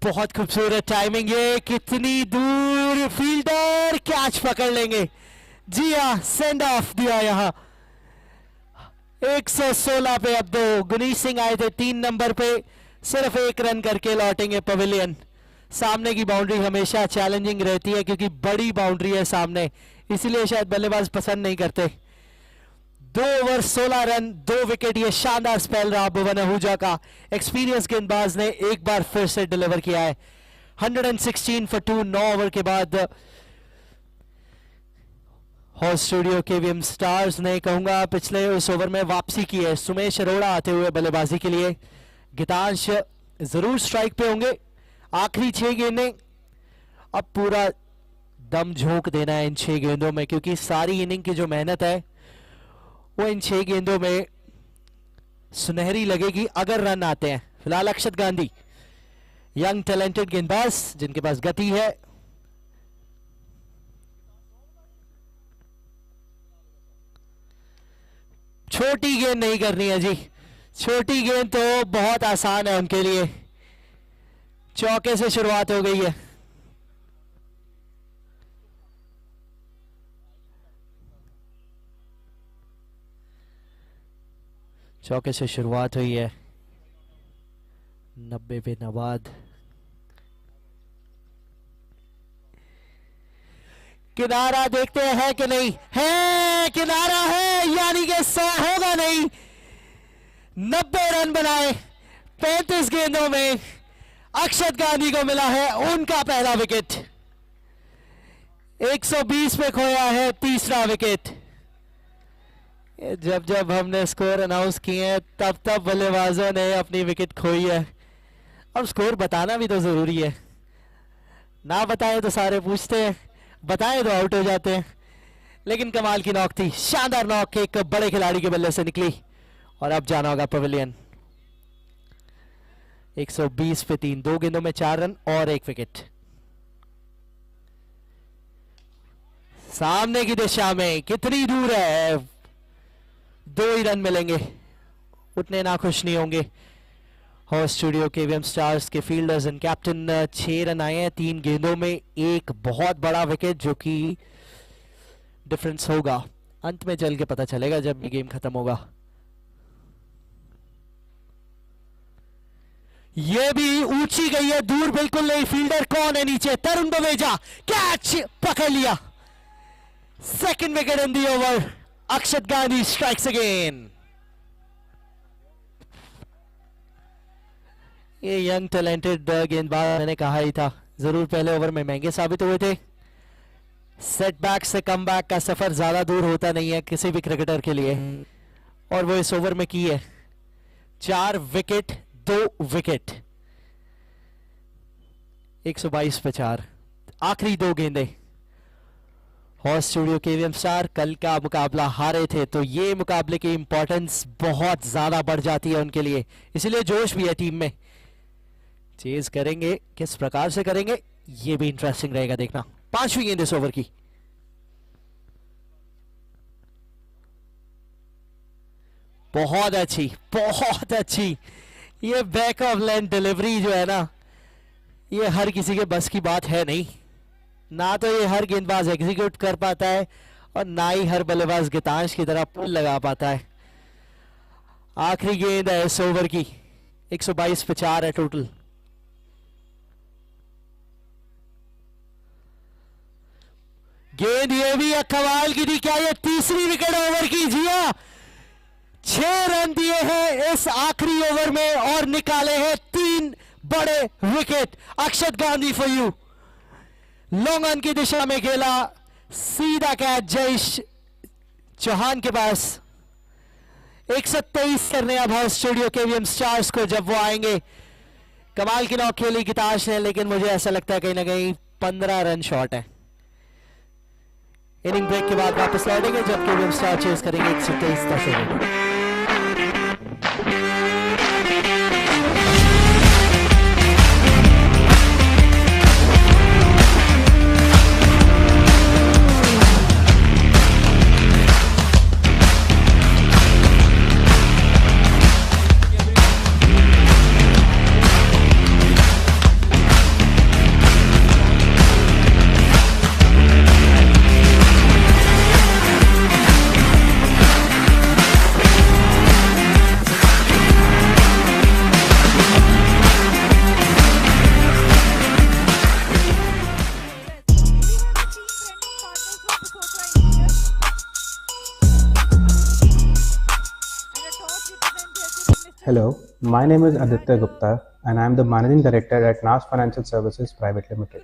बहुत खूबसूरत टाइमिंग, ये कितनी दूर, फील्डर कैच पकड़ लेंगे। जी हाँ, सेंड ऑफ दिया यहां। 116 पे अब दो। गुनीश सिंह आए थे 3 नंबर पे, सिर्फ 1 रन करके लौटेंगे पवेलियन। सामने की बाउंड्री हमेशा चैलेंजिंग रहती है क्योंकि बड़ी बाउंड्री है सामने, इसीलिए शायद बल्लेबाज पसंद नहीं करते। 2 ओवर 16 रन, 2 विकेट, ये शानदार स्पेल रहा भुवन आहूजा का। एक्सपीरियंस गेंदबाज ने एक बार फिर से डिलीवर किया है। 116 फॉर 2, 9 ओवर के बाद हॉर्स स्टूडियो केवीएम स्टार्स ने कहूंगा पिछले उस ओवर में वापसी की है। सुमेश अरोड़ा आते हुए बल्लेबाजी के लिए, गीतांश जरूर स्ट्राइक पे होंगे। आखिरी 6 गेंदें, अब पूरा दम झोंक देना है इन 6 गेंदों में, क्योंकि सारी इनिंग की जो मेहनत है वो इन 6 गेंदों में सुनहरी लगेगी अगर रन आते हैं। फिलहाल अक्षत गांधी, यंग टैलेंटेड गेंदबाज जिनके पास गति है। छोटी गेंद नहीं करनी है जी, छोटी गेंद तो बहुत आसान है उनके लिए। चौके से शुरुआत हो गई है। चौके से शुरुआत हुई है। 90 पे नवाद, किनारा देखते हैं कि नहीं है, किनारा है, यानी कि 100 होगा नहीं। 90 रन बनाए 35 गेंदों में, अक्षत गांधी को मिला है उनका पहला विकेट। 120 पे खोया है तीसरा विकेट। जब जब हमने स्कोर अनाउंस किए हैं तब तब बल्लेबाजों ने अपनी विकेट खोई है। अब स्कोर बताना भी तो जरूरी है, ना बताए तो सारे पूछते हैं, बताए तो आउट हो जाते हैं। लेकिन कमाल की नॉक थी, शानदार नॉक एक बड़े खिलाड़ी के बल्ले से निकली और अब जाना होगा पवेलियन। 120 पे 3, 2 गेंदों में 4 रन और 1 विकेट। सामने की दिशा में कितनी दूर है, 2 ही रन मिलेंगे, उतने नाखुश नहीं होंगे। हॉर्स स्टूडियो केवीएम स्टार्स के फील्डर्स एंड कैप्टन 6 रन आए हैं 3 गेंदों में, एक बहुत बड़ा विकेट जो कि डिफरेंस होगा। अंत में चल के पता चलेगा जब ये गेम खत्म होगा। ये भी ऊंची गई है, दूर बिल्कुल नहीं। फील्डर कौन है नीचे, तरुण बवेजा, कैच पकड़ लिया। Second wicket in the over, Akshat Gandhi strikes again. ये यंग टैलेंटेड गेंदबाज मैंने कहा ही था, जरूर पहले ओवर में महंगे साबित हुए थे। सेटबैक से कमबैक का सफर ज्यादा दूर होता नहीं है किसी भी क्रिकेटर के लिए, और वो इस ओवर में की है। 4 विकेट 2 विकेट, 122 पे 4, आखिरी 2 गेंदें। हॉर्स स्टूडियो केवीएम स्टार कल का मुकाबला हारे थे, तो ये मुकाबले की इंपॉर्टेंस बहुत ज्यादा बढ़ जाती है उनके लिए, इसलिए जोश भी है टीम में। चेज करेंगे, किस प्रकार से करेंगे ये भी इंटरेस्टिंग रहेगा देखना। 5वीं गेंद इस ओवर की, बहुत अच्छी, बहुत अच्छी। ये बैक ऑफ लाइन डिलीवरी जो है ना, ये हर किसी के बस की बात है नहीं, ना तो ये हर गेंदबाज एग्जीक्यूट कर पाता है और ना ही हर बल्लेबाज गीतांश की तरह पुल लगा पाता है। आखिरी गेंद है इस ओवर की, 122 पे 4 है टोटल। गेंद ये भी कमाल की थी, क्या ये तीसरी विकेट ओवर की? जी हाँ, 6 रन दिए हैं इस आखिरी ओवर में और निकाले हैं 3 बड़े wicket. Akshat Gandhi for you. Long on की दिशा में खेला, सीधा कैच जयेश चौहान के पास। 123 करने अब है स्टूडियो केवीएम स्टार्स को जब वो आएंगे। कमाल की नॉक खेली गिताश ने, लेकिन मुझे ऐसा लगता है कहीं ना कहीं 15 रन शॉर्ट है। इनिंग ब्रेक के बाद वापस लौटेंगे जब केवीएम स्टार चेस करेंगे 123 का show. Hello, my name is Aditya Gupta and I am the Managing Director at NAS Financial Services Private Limited.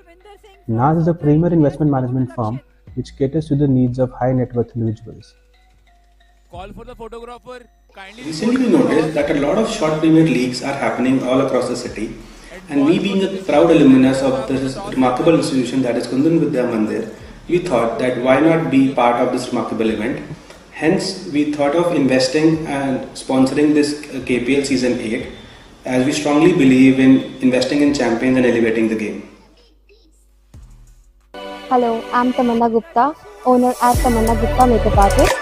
NAS is a premier investment management firm which caters to the needs of high net worth individuals. Call for the photographer. Kindly. Recently we noticed that a lot of short premier leagues are happening all across the city, and we being a proud alumnus of this remarkable institution that is Kundan Vidya Mandir, we thought that why not be part of this remarkable event. Hence, we thought of investing and sponsoring this KPL Season 8, as we strongly believe in investing in champions and elevating the game. Hello, I'm Tamanna Gupta, owner at Tamanna Gupta Makeup Artist.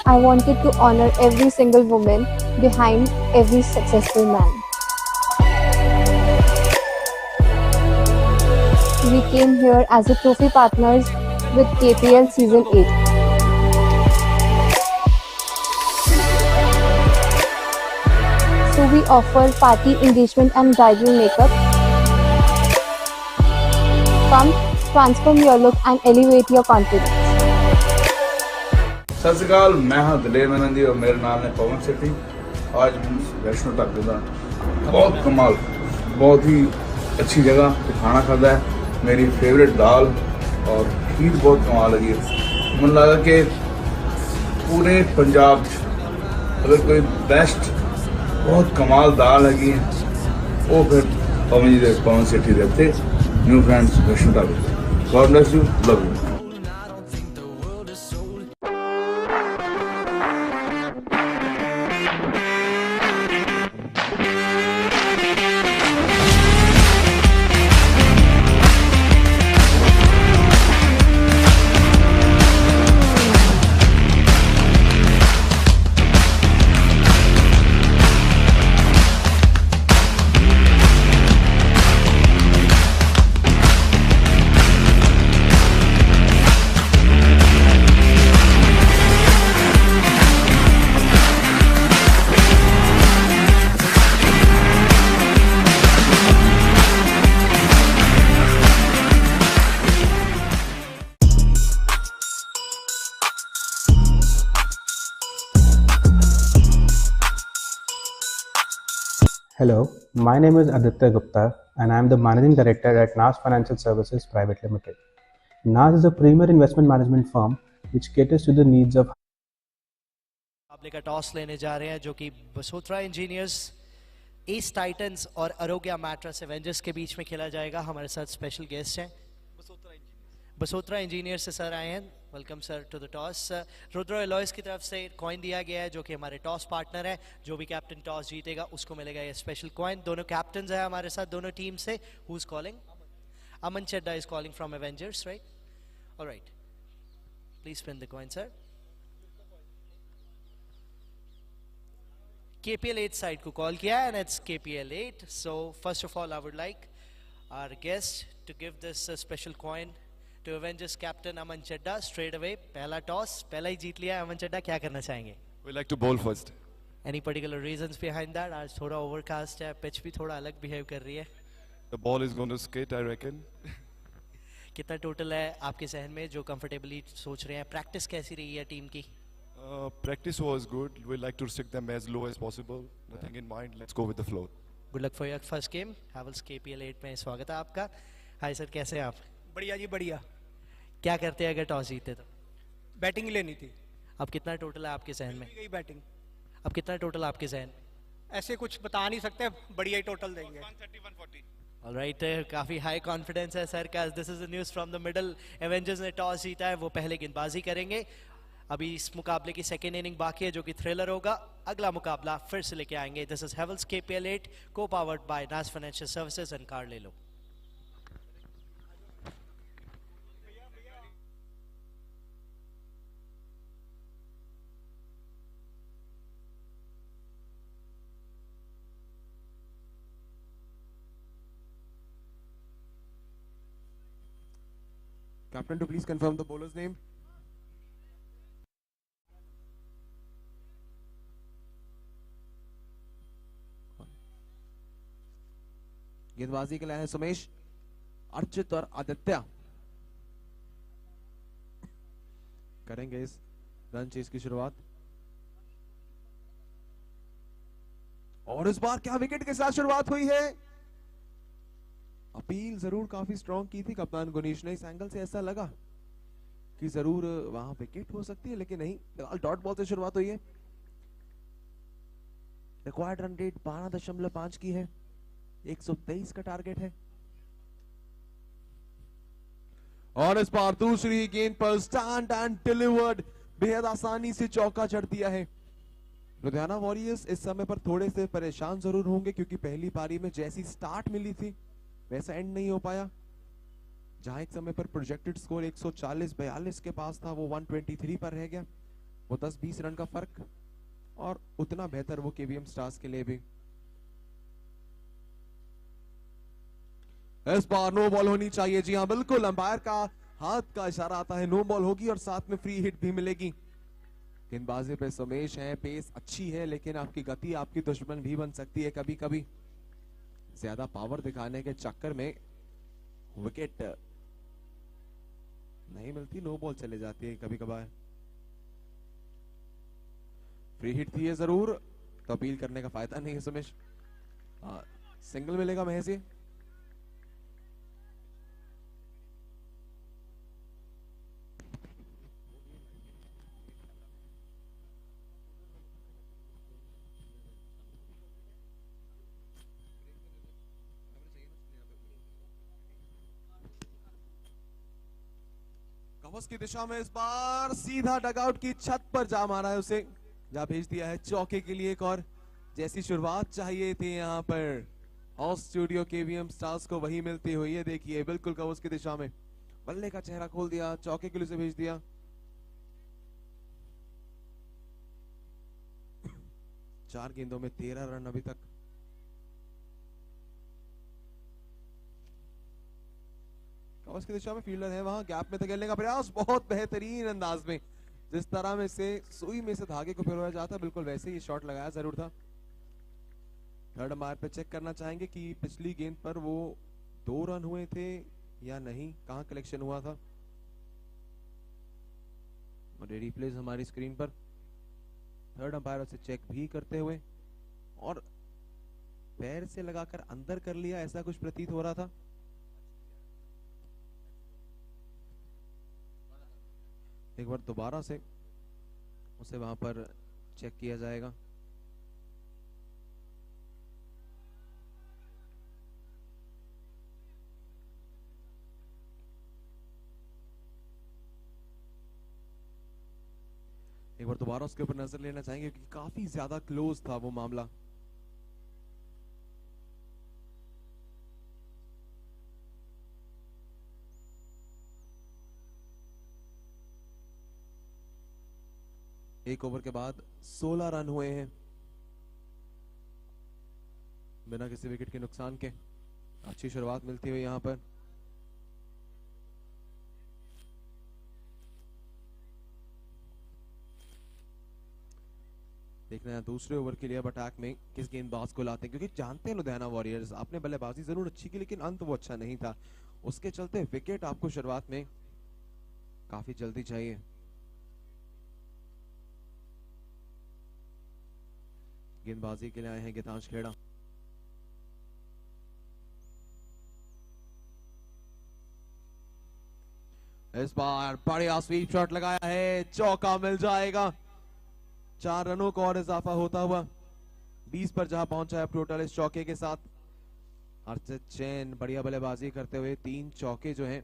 I wanted to honor every single woman behind every successful man. We came here as a trophy partners with KPL Season 8. So we offer party engagement and bridal makeup. Come, transform your look and elevate your confidence. सत श्री अकाल, मैं हाँ दलेर मेहनती और मेरा नाम है पवन सेठी। आज वैष्णो ढाबे का बहुत कमाल, बहुत ही अच्छी जगह पे खाना खाता है। मेरी फेवरेट दाल और खीर बहुत कमाल लगी है। मन लगा कि पूरे पंजाब अगर कोई बेस्ट बहुत कमाल दाल लगी है वो फिर पवन सेठी रहते न्यू फ्रेंड्स वैष्णो ढाबे। God bless you, love you. Hello, my name is Aditya Gupta and I am the Managing Director at NAS Financial Services Private Limited. NAS is a premier investment management firm which caters to the needs of मुकाबले का toss लेने जा रहे हैं जो कि Basotra engineers, S Titans और आरोग्या मैट्रेस एवेंजर्स के बीच में खेला जाएगा। हमारे साथ स्पेशल गेस्ट हैं बसोत्रा इंजीनियर से सर आए हैं। Welcome sir to the toss. Rudra alloys की तरफ से कॉइन दिया गया है जो कि हमारे टॉस पार्टनर है। जो भी कैप्टन टॉस जीतेगा उसको मिलेगा ये स्पेशल कॉइन। दोनों कैप्टन है हमारे साथ दोनों टीम से। Who is calling? Aman Chadha is calling from Avengers, right? Alright, please spin the coin sir. KPL 8 side को कॉल किया है and it's KPL 8. So first of all I would like our guest to give this special coin to Avengers captain Aman Chadda straight away. पहला toss पहला ही जीत लिया है अमन चड्डा, क्या करना चाहेंगे? We like to bowl first. Any particular reasons behind that? आज थोड़ा overcast है, पिच भी थोड़ा अलग बिहेव कर रही है। The ball is going to skate, I reckon. कितना टोटल है आपके जहन में जो कंफर्टेबली सोच रहे हैं? प्रैक्टिस कैसी रही है टीम की? Practice was good. We like to restrict them as low as possible. Nothing in mind. Let's go with the flow. Good luck for your first game. Havells KPL 8 में स्वागत है आपका। हाय सर, कैसे हैं आप? बढ़िया जी बढ़िया। क्या करते हैं अगर टॉस जीते तो? बैटिंग लेनी थी। अब कितना टोटल है आपके जहन में? गई बैटिंग। अब कितना टोटल आपके जहन? ऐसे कुछ बता नहीं सकते, बढ़िया ही टोटल देंगे। 130-140। ऑलराइट, काफी हाई कॉन्फिडेंस है सर का। This is the news from the middle. Avengers ने टॉस जीता है, वो पहले गेंदबाजी करेंगे। अभी इस मुकाबले की सेकेंड इनिंग बाकी है जो कि थ्रिलर होगा। अगला मुकाबला फिर से लेके आएंगे। दिस इज हैवल्स KPL 8 को पावर्ड बाय नाज फाइनेंशियल सर्विसेज एंड कार ले लो। Captain, to please confirm the bowler's name. गेंदबाजी के लिए है सुमेश, अर्चित और आदित्य करेंगे इस रन चेस की शुरुआत। और इस बार क्या विकेट के साथ शुरुआत हुई है। अपील जरूर काफी स्ट्रॉन्ग की थी कप्तान गुनीश ने। इस एंगल से ऐसा लगा कि जरूर वहां विकेट हो सकती है, लेकिन नहीं, फिलहाल डॉट बॉल से शुरुआत हुई है। रिक्वायर्ड रन रेट 12.5 की है, 123 का टारगेट है। और इस बार दूसरी गेंद पर स्टैंड एंड डिलीवर्ड, बेहद आसानी से चौका जड़ दिया है। लुधियाना वॉरियर्स इस समय पर थोड़े से परेशान जरूर होंगे, क्योंकि पहली पारी में जैसी स्टार्ट मिली थी वैसा एंड नहीं हो पाया। जहां एक समय पर प्रोजेक्टेड स्कोर 140-42 के पास था, वो 123 पर रह गया। वो 10-20 रन का फर्क, और उतना बेहतर वो KVM स्टार्स के लिए भी। इस बार नो बॉल होनी चाहिए। जी हां, बिल्कुल अंपायर का हाथ का इशारा आता है, नो बॉल होगी और साथ में फ्री हिट भी मिलेगी। गेंदबाजी पे सुमेश है, पेस अच्छी है, लेकिन आपकी गति आपकी दुश्मन भी बन सकती है कभी कभी। ज्यादा पावर दिखाने के चक्कर में विकेट नहीं मिलती, नो बॉल चले जाती है कभी कभार। फ्री हिट थी ये जरूर, तो अपील करने का फायदा नहीं है सुमेश। सिंगल मिलेगा महज ही। कवच की दिशा में इस बार सीधा डगआउट की छत पर जा मारा है उसे, जा भेज दिया है चौके के लिए। एक और जैसी शुरुआत चाहिए थी यहाँ पर हाउस स्टूडियो KVM स्टार्स को, वही मिलती हुई है। देखिए बिल्कुल कवच की दिशा में बल्ले का चेहरा खोल दिया, चौके के लिए उसे भेज दिया। चार गेंदों में 13 रन अभी तक। कवच की दिशा में फील्डर है, वहां गैप में धकेलने का प्रयास, बहुत बेहतरीन अंदाज में। जिस तरह में से सुई में से धागे को पिरोया जाता है, बिल्कुल वैसे ही शॉट लगाया जरूर था। थर्ड अंपायर पे चेक करना चाहेंगे कि पिछली गेंद पर वो 2 रन हुए थे या नहीं, कहां कलेक्शन हुआ था। और ये रिप्लेस हमारी स्क्रीन पर थर्ड अंपायर से चेक भी करते हुए, और पैर से लगाकर अंदर कर लिया, ऐसा कुछ प्रतीत हो रहा था। एक बार दोबारा से उसे वहां पर चेक किया जाएगा। एक बार दोबारा उसके ऊपर नजर लेना चाहेंगे, क्योंकि काफी ज्यादा क्लोज था वो मामला। एक ओवर के बाद 16 रन हुए हैं बिना किसी विकेट के नुकसान के। अच्छी शुरुआत मिलती हुई यहां पर। देखना है दूसरे ओवर के लिए अब अटैक में किस गेंदबाज को लाते हैं, क्योंकि जानते हैं लुधियाना वॉरियर्स आपने बल्लेबाजी जरूर अच्छी की लेकिन अंत वो अच्छा नहीं था, उसके चलते विकेट आपको शुरुआत में काफी जल्दी चाहिए। गेंदबाजी के लिए आए हैं गीतांश खेड़ा। इस बार बढ़िया स्वीप शॉट लगाया है, चौका मिल जाएगा। 4 रनों का और इजाफा होता हुआ 20 पर जहां पहुंचा है टोटल इस चौके के साथ। हर्षित जैन बढ़िया बल्लेबाजी करते हुए 3 चौके जो हैं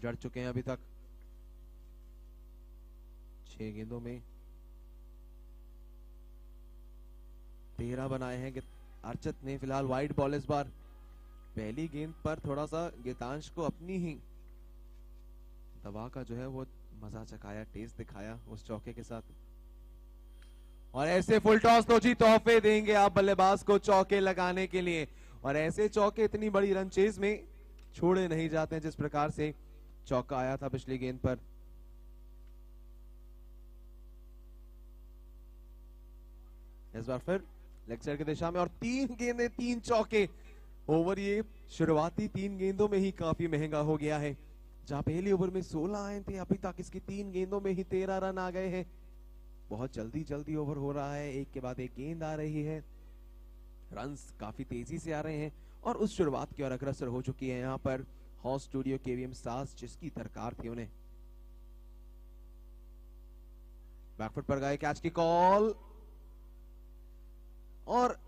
जड़ चुके हैं अभी तक 6 गेंदों में 13 बनाए हैं अर्चित ने। फिलहाल वाइड बॉल इस बार पहली गेंद पर थोड़ा सा गीतांश को अपनी ही दवा का जो है वो मजा चखाया, टेस्ट दिखाया उस चौके के साथ। और ऐसे फुल टॉस तो जी तोहफे देंगे आप बल्लेबाज को चौके लगाने के लिए, और ऐसे चौके इतनी बड़ी रन चेज में छोड़े नहीं जाते हैं जिस प्रकार से चौका आया था पिछली गेंद पर। इस बार फिर लेग साइड की दिशा में और 3 गेंदें 3 चौके। ओवर ये शुरुआती 3 गेंदों में ही काफी महंगा हो गया है। जहां पहली ओवर में 16 आए थे अभी तक इसकी 3 गेंदों में ही 13 रन आ गए हैं। बहुत जल्दी जल्दी ओवर हो रहा है, एक के बाद एक गेंद आ रही है, रन्स काफी तेजी से आ रहे हैं और उस शुरुआत की ओर अग्रसर हो चुकी है यहाँ पर हॉट स्टूडियो केवीएम स्टार्स, जिसकी दरकार थी उन्हें। बैकफुट पर गए, कैच की कॉल और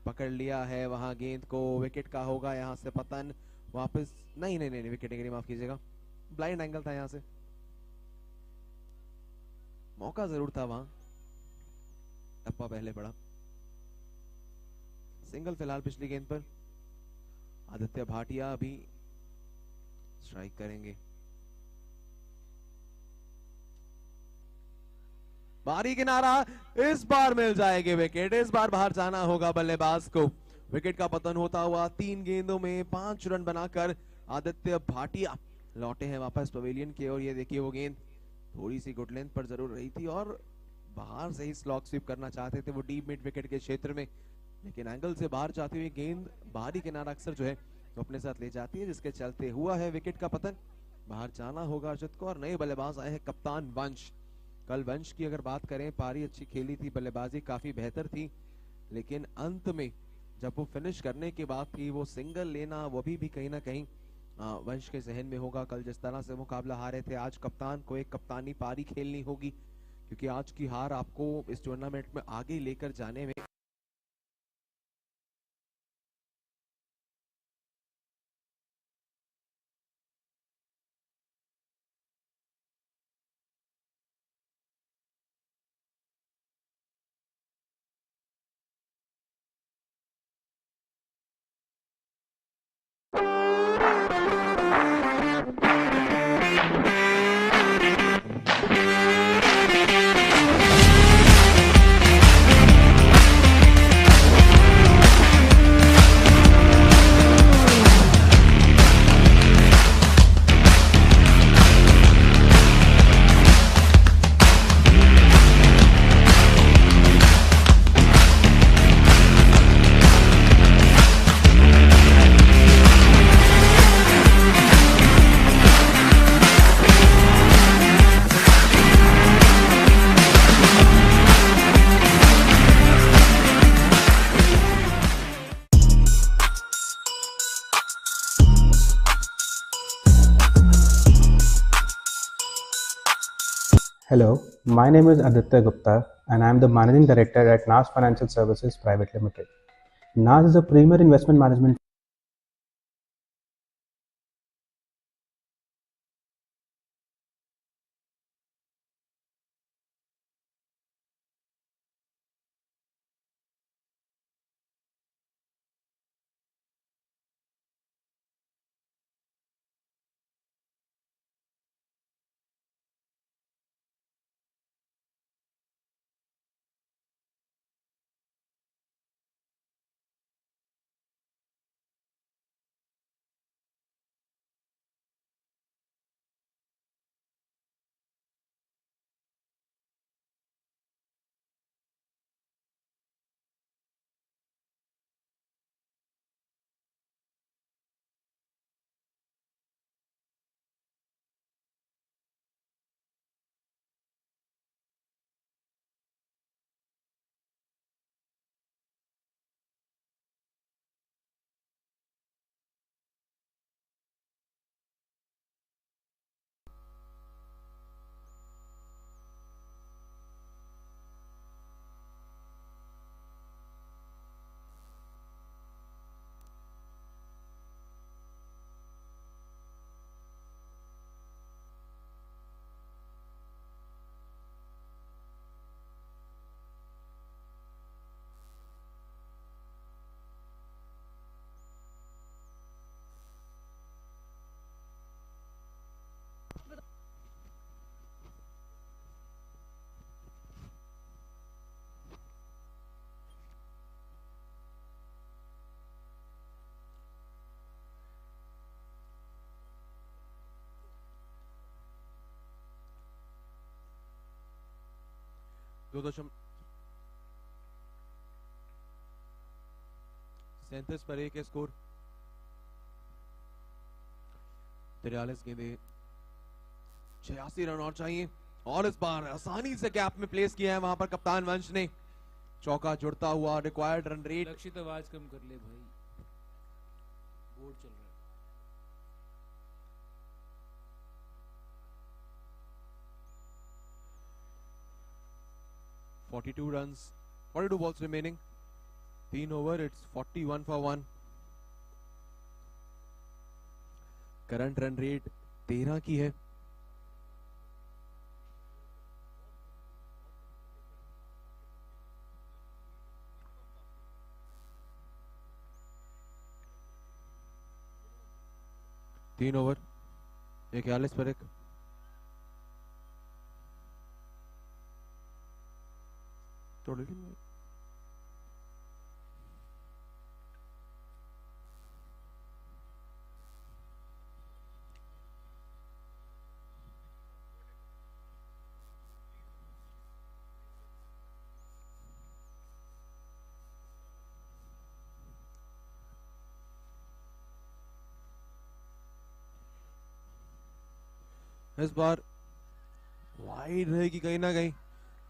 पकड़ लिया है वहां गेंद को। विकेट का होगा यहां से पतन, वापस नहीं नहीं नहीं विकेट गिरी, माफ कीजिएगा, ब्लाइंड एंगल था यहां से, मौका जरूर था वहां, टप्पा पहले पड़ा। सिंगल फिलहाल पिछली गेंद पर। आदित्य भाटिया अभी स्ट्राइक करेंगे। बारी किनारा, इस बार मिल जाएगी विकेट, इस बार बाहर जाना होगा बल्लेबाज को। विकेट का पतन होता हुआ 3 गेंदों में 5 रन बनाकर आदित्य भाटिया लौटे हैं वापस पवेलियन की ओर। ये देखिए वो गेंद थोड़ी सी गुड लेंथ पर जरूर रही थी और बाहर से ही स्लॉग स्वीप करना चाहते थे वो डीप मिड विकेट के क्षेत्र में, लेकिन एंगल से बाहर जाती हुई गेंद बाहरी किनारा अक्सर जो है तो अपने साथ ले जाती है, जिसके चलते हुआ है विकेट का पतन। बाहर जाना होगा अर्जित को और नए बल्लेबाज आए हैं कप्तान वंश। कल वंश की अगर बात करें, पारी अच्छी खेली थी, बल्लेबाजी काफी बेहतर थी, लेकिन अंत में जब वो फिनिश करने के बाद थी वो सिंगल लेना, वो भी कहीं ना कहीं वंश के जहन में होगा। कल जिस तरह से मुकाबला हारे थे, आज कप्तान को एक कप्तानी पारी खेलनी होगी, क्योंकि आज की हार आपको इस टूर्नामेंट में आगे लेकर जाने में Hello, my name is Aditya Gupta and I am the Managing Director at NAS Financial Services Private Limited. NAS is a premier investment management 2.37 पर 1 स्कोर। 43 गेंदें, 86 रन और चाहिए। और इस बार आसानी से गैप में प्लेस किया है वहां पर कप्तान वंश ने। चौका जुड़ता हुआ, रिक्वायर्ड रन रेट। लक्षित आवाज कम कर ले भाई, बोर्ड चल रहा है। 42 runs, 42 balls remaining, 3 over, it's 41 for 1. Current run rate 13 की है। तीन ओवर 41 पर 1। इस बार वाइड रहेगी कहीं ना कहीं,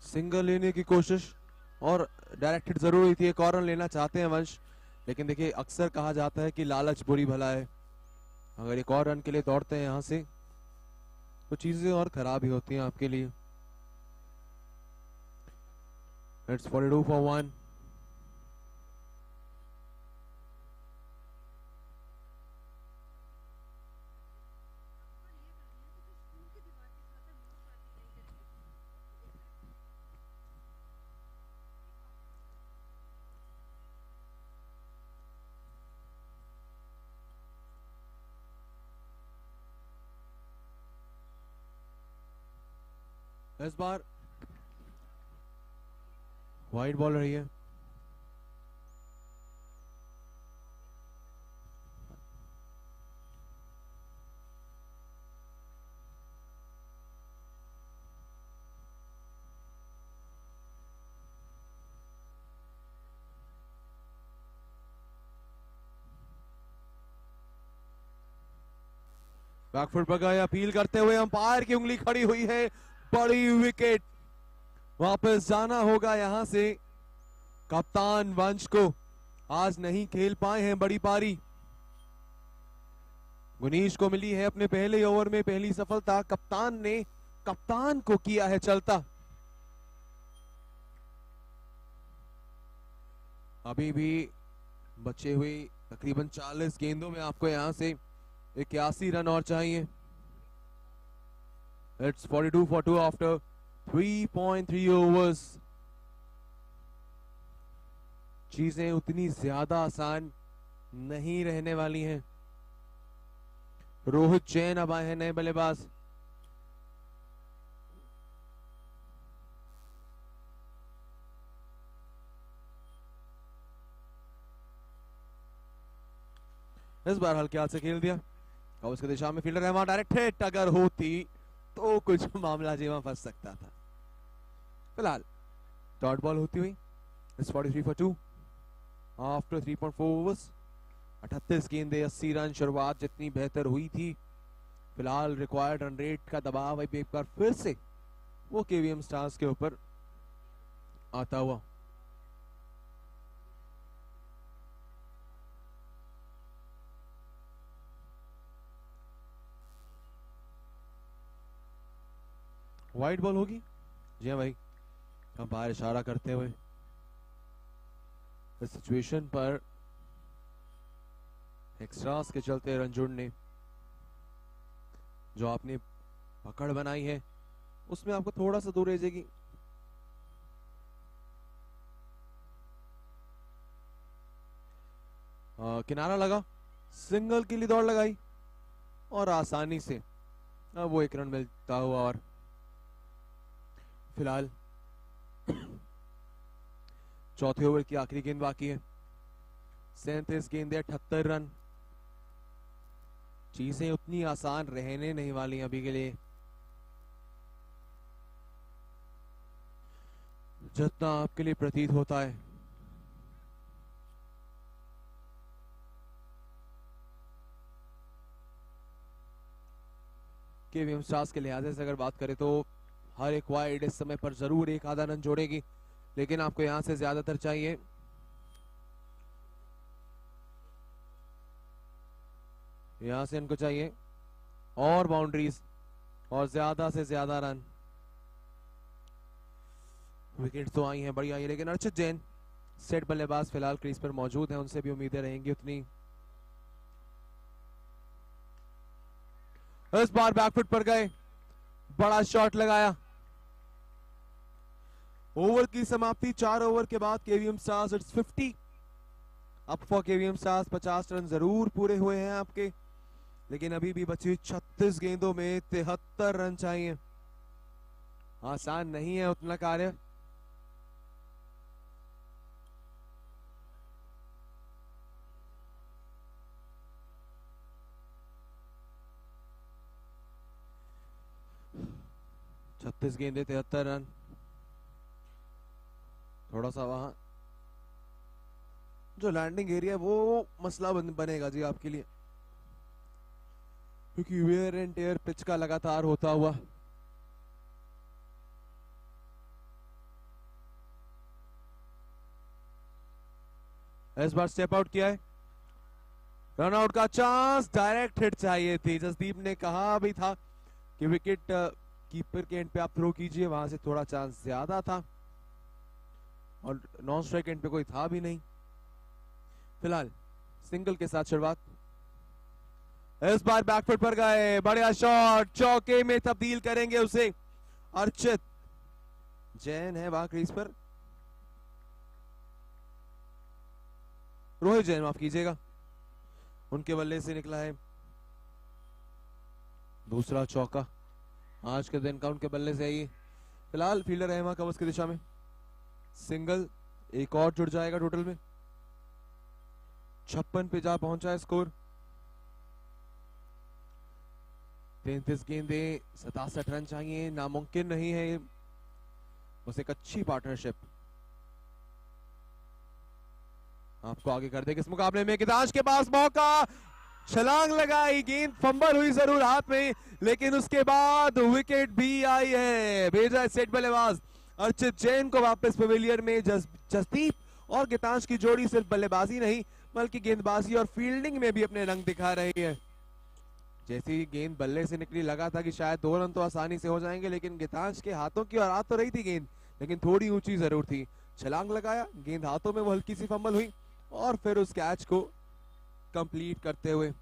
सिंगल लेने की कोशिश, और डायरेक्टेड जरूर हुई थी। एक और रन लेना चाहते हैं वंश, लेकिन देखिए अक्सर कहा जाता है कि लालच बुरी भला है। अगर एक और रन के लिए दौड़ते हैं यहां से तो चीजें और खराब ही होती हैं आपके लिए। It's 42 for 1। इस बार वाइड बॉल रही है। बैकफुट पर गए, अपील करते हुए अंपायर की उंगली खड़ी हुई है। बड़ी विकेट, वापस जाना होगा यहां से। कप्तान वंश को आज नहीं खेल पाए हैं बड़ी पारी। गुनीश को मिली है अपने पहले ओवर में पहली सफलता। कप्तान ने कप्तान को किया है चलता। अभी भी बचे हुए तकरीबन 40 गेंदों में आपको यहां से 81 रन और चाहिए। It's 42 for 2 after 3.3 overs. चीजें उतनी ज्यादा आसान नहीं रहने वाली हैं। रोहित जैन अब आए हैं नए बल्लेबाज। इस बार हल्के हाथ से खेल दिया और उसके दिशा में फील्डर है, वहां डायरेक्ट हिट अगर होती तो कुछ मामला जी वहां फंस सकता था। फिलहाल डॉट बॉल होती हुई इट्स 43 for 2 आफ्टर 3.4 ओवर्स। 38 गेंदे 80 रन, शुरुआत जितनी बेहतर हुई थी। फिलहाल रिक्वायर्ड रन रेट का दबाव एक बार फिर से वो केवीएम स्टार्स के ऊपर आता हुआ। वाइड बॉल होगी, जी हाँ भाई। हम बाहर इशारा करते हुए इस सिचुएशन पर एक्स्ट्रास के चलते रंजुन ने जो आपने पकड़ बनाई है उसमें आपको थोड़ा सा दूर रहेगी। किनारा लगा, सिंगल के लिए दौड़ लगाई और आसानी से अब वो एक रन मिलता हुआ। और फिलहाल चौथे ओवर की आखिरी गेंद बाकी है। 37 गेंदे 78 रन। चीजें उतनी आसान रहने नहीं वाली अभी के लिए। जितना आपके लिए प्रतीत होता है। केवीएम स्टार्स के लिहाज से अगर बात करें तो हर एक वाइड इस समय पर जरूर एक आधा रन जोड़ेगी, लेकिन आपको यहां से ज्यादातर चाहिए। यहां से इनको चाहिए और बाउंड्रीज और ज्यादा से ज्यादा रन। विकेट तो आई हैं, बड़ी आई है, लेकिन अर्चित जैन सेट बल्लेबाज फिलहाल क्रीज पर मौजूद हैं, उनसे भी उम्मीदें रहेंगी उतनी। इस बार बैकफुट पर गए, बड़ा शॉट लगाया। ओवर की समाप्ति 4 ओवर के बाद KVM stars it's 50 up for KVM stars. 50 run जरूर पूरे हुए हैं आपके, लेकिन अभी भी बची 36 गेंदों में 73 रन चाहिए। आसान नहीं है उतना कार्य। छत्तीस गेंदे 73 रन, थोड़ा सा वहां जो लैंडिंग एरिया वो मसला बनेगा जी आपके लिए, क्योंकि वेयर एंड टेयर पिच का लगातार होता हुआ। इस बार स्टेप आउट किया है, रन आउट का चांस, डायरेक्ट हिट चाहिए थी। जसदीप ने कहा भी था कि विकेट कीपर के एंड पे आप थ्रो कीजिए, वहां से थोड़ा चांस ज्यादा था और नॉन स्ट्राइक एंड पे कोई था भी नहीं। फिलहाल सिंगल के साथ शुरुआत। इस बार बैकफुट पर गए, बढ़िया शॉट, चौके में तब्दील करेंगे उसे। अर्चित जैन है वहां क्रीज पर, रोहित जैन माफ कीजिएगा, उनके बल्ले से निकला है दूसरा चौका आज के दिन का, उनके बल्ले से आई। फिलहाल फील्डर है वहां कवच की दिशा में, सिंगल एक और जुड़ जाएगा टोटल में। 56 पे जा पहुंचा है स्कोर। 33 गेंदे 67 रन चाहिए, नामुमकिन नहीं है, बस एक अच्छी पार्टनरशिप आपको आगे कर देगी इस मुकाबले में। गीतांश के पास मौका, छलांग लगाई, गेंद फंबल हुई जरूर हाथ में, लेकिन उसके बाद विकेट भी आई है। भेजा है सेट बल्लेबाज अर्चित जैन को वापस पवेलियन में। जसदीप और गीतांश की जोड़ी सिर्फ बल्लेबाजी नहीं बल्कि गेंदबाजी और फील्डिंग में भी अपने रंग दिखा रही है। जैसी गेंद बल्ले से निकली लगा था कि शायद 2 रन तो आसानी से हो जाएंगे, लेकिन गीतांश के हाथों की और आ तो रही थी गेंद, लेकिन थोड़ी ऊंची जरूर थी। छलांग लगाया, गेंद हाथों में वो हल्की सी फंबल हुई और फिर उस कैच को कंप्लीट करते हुए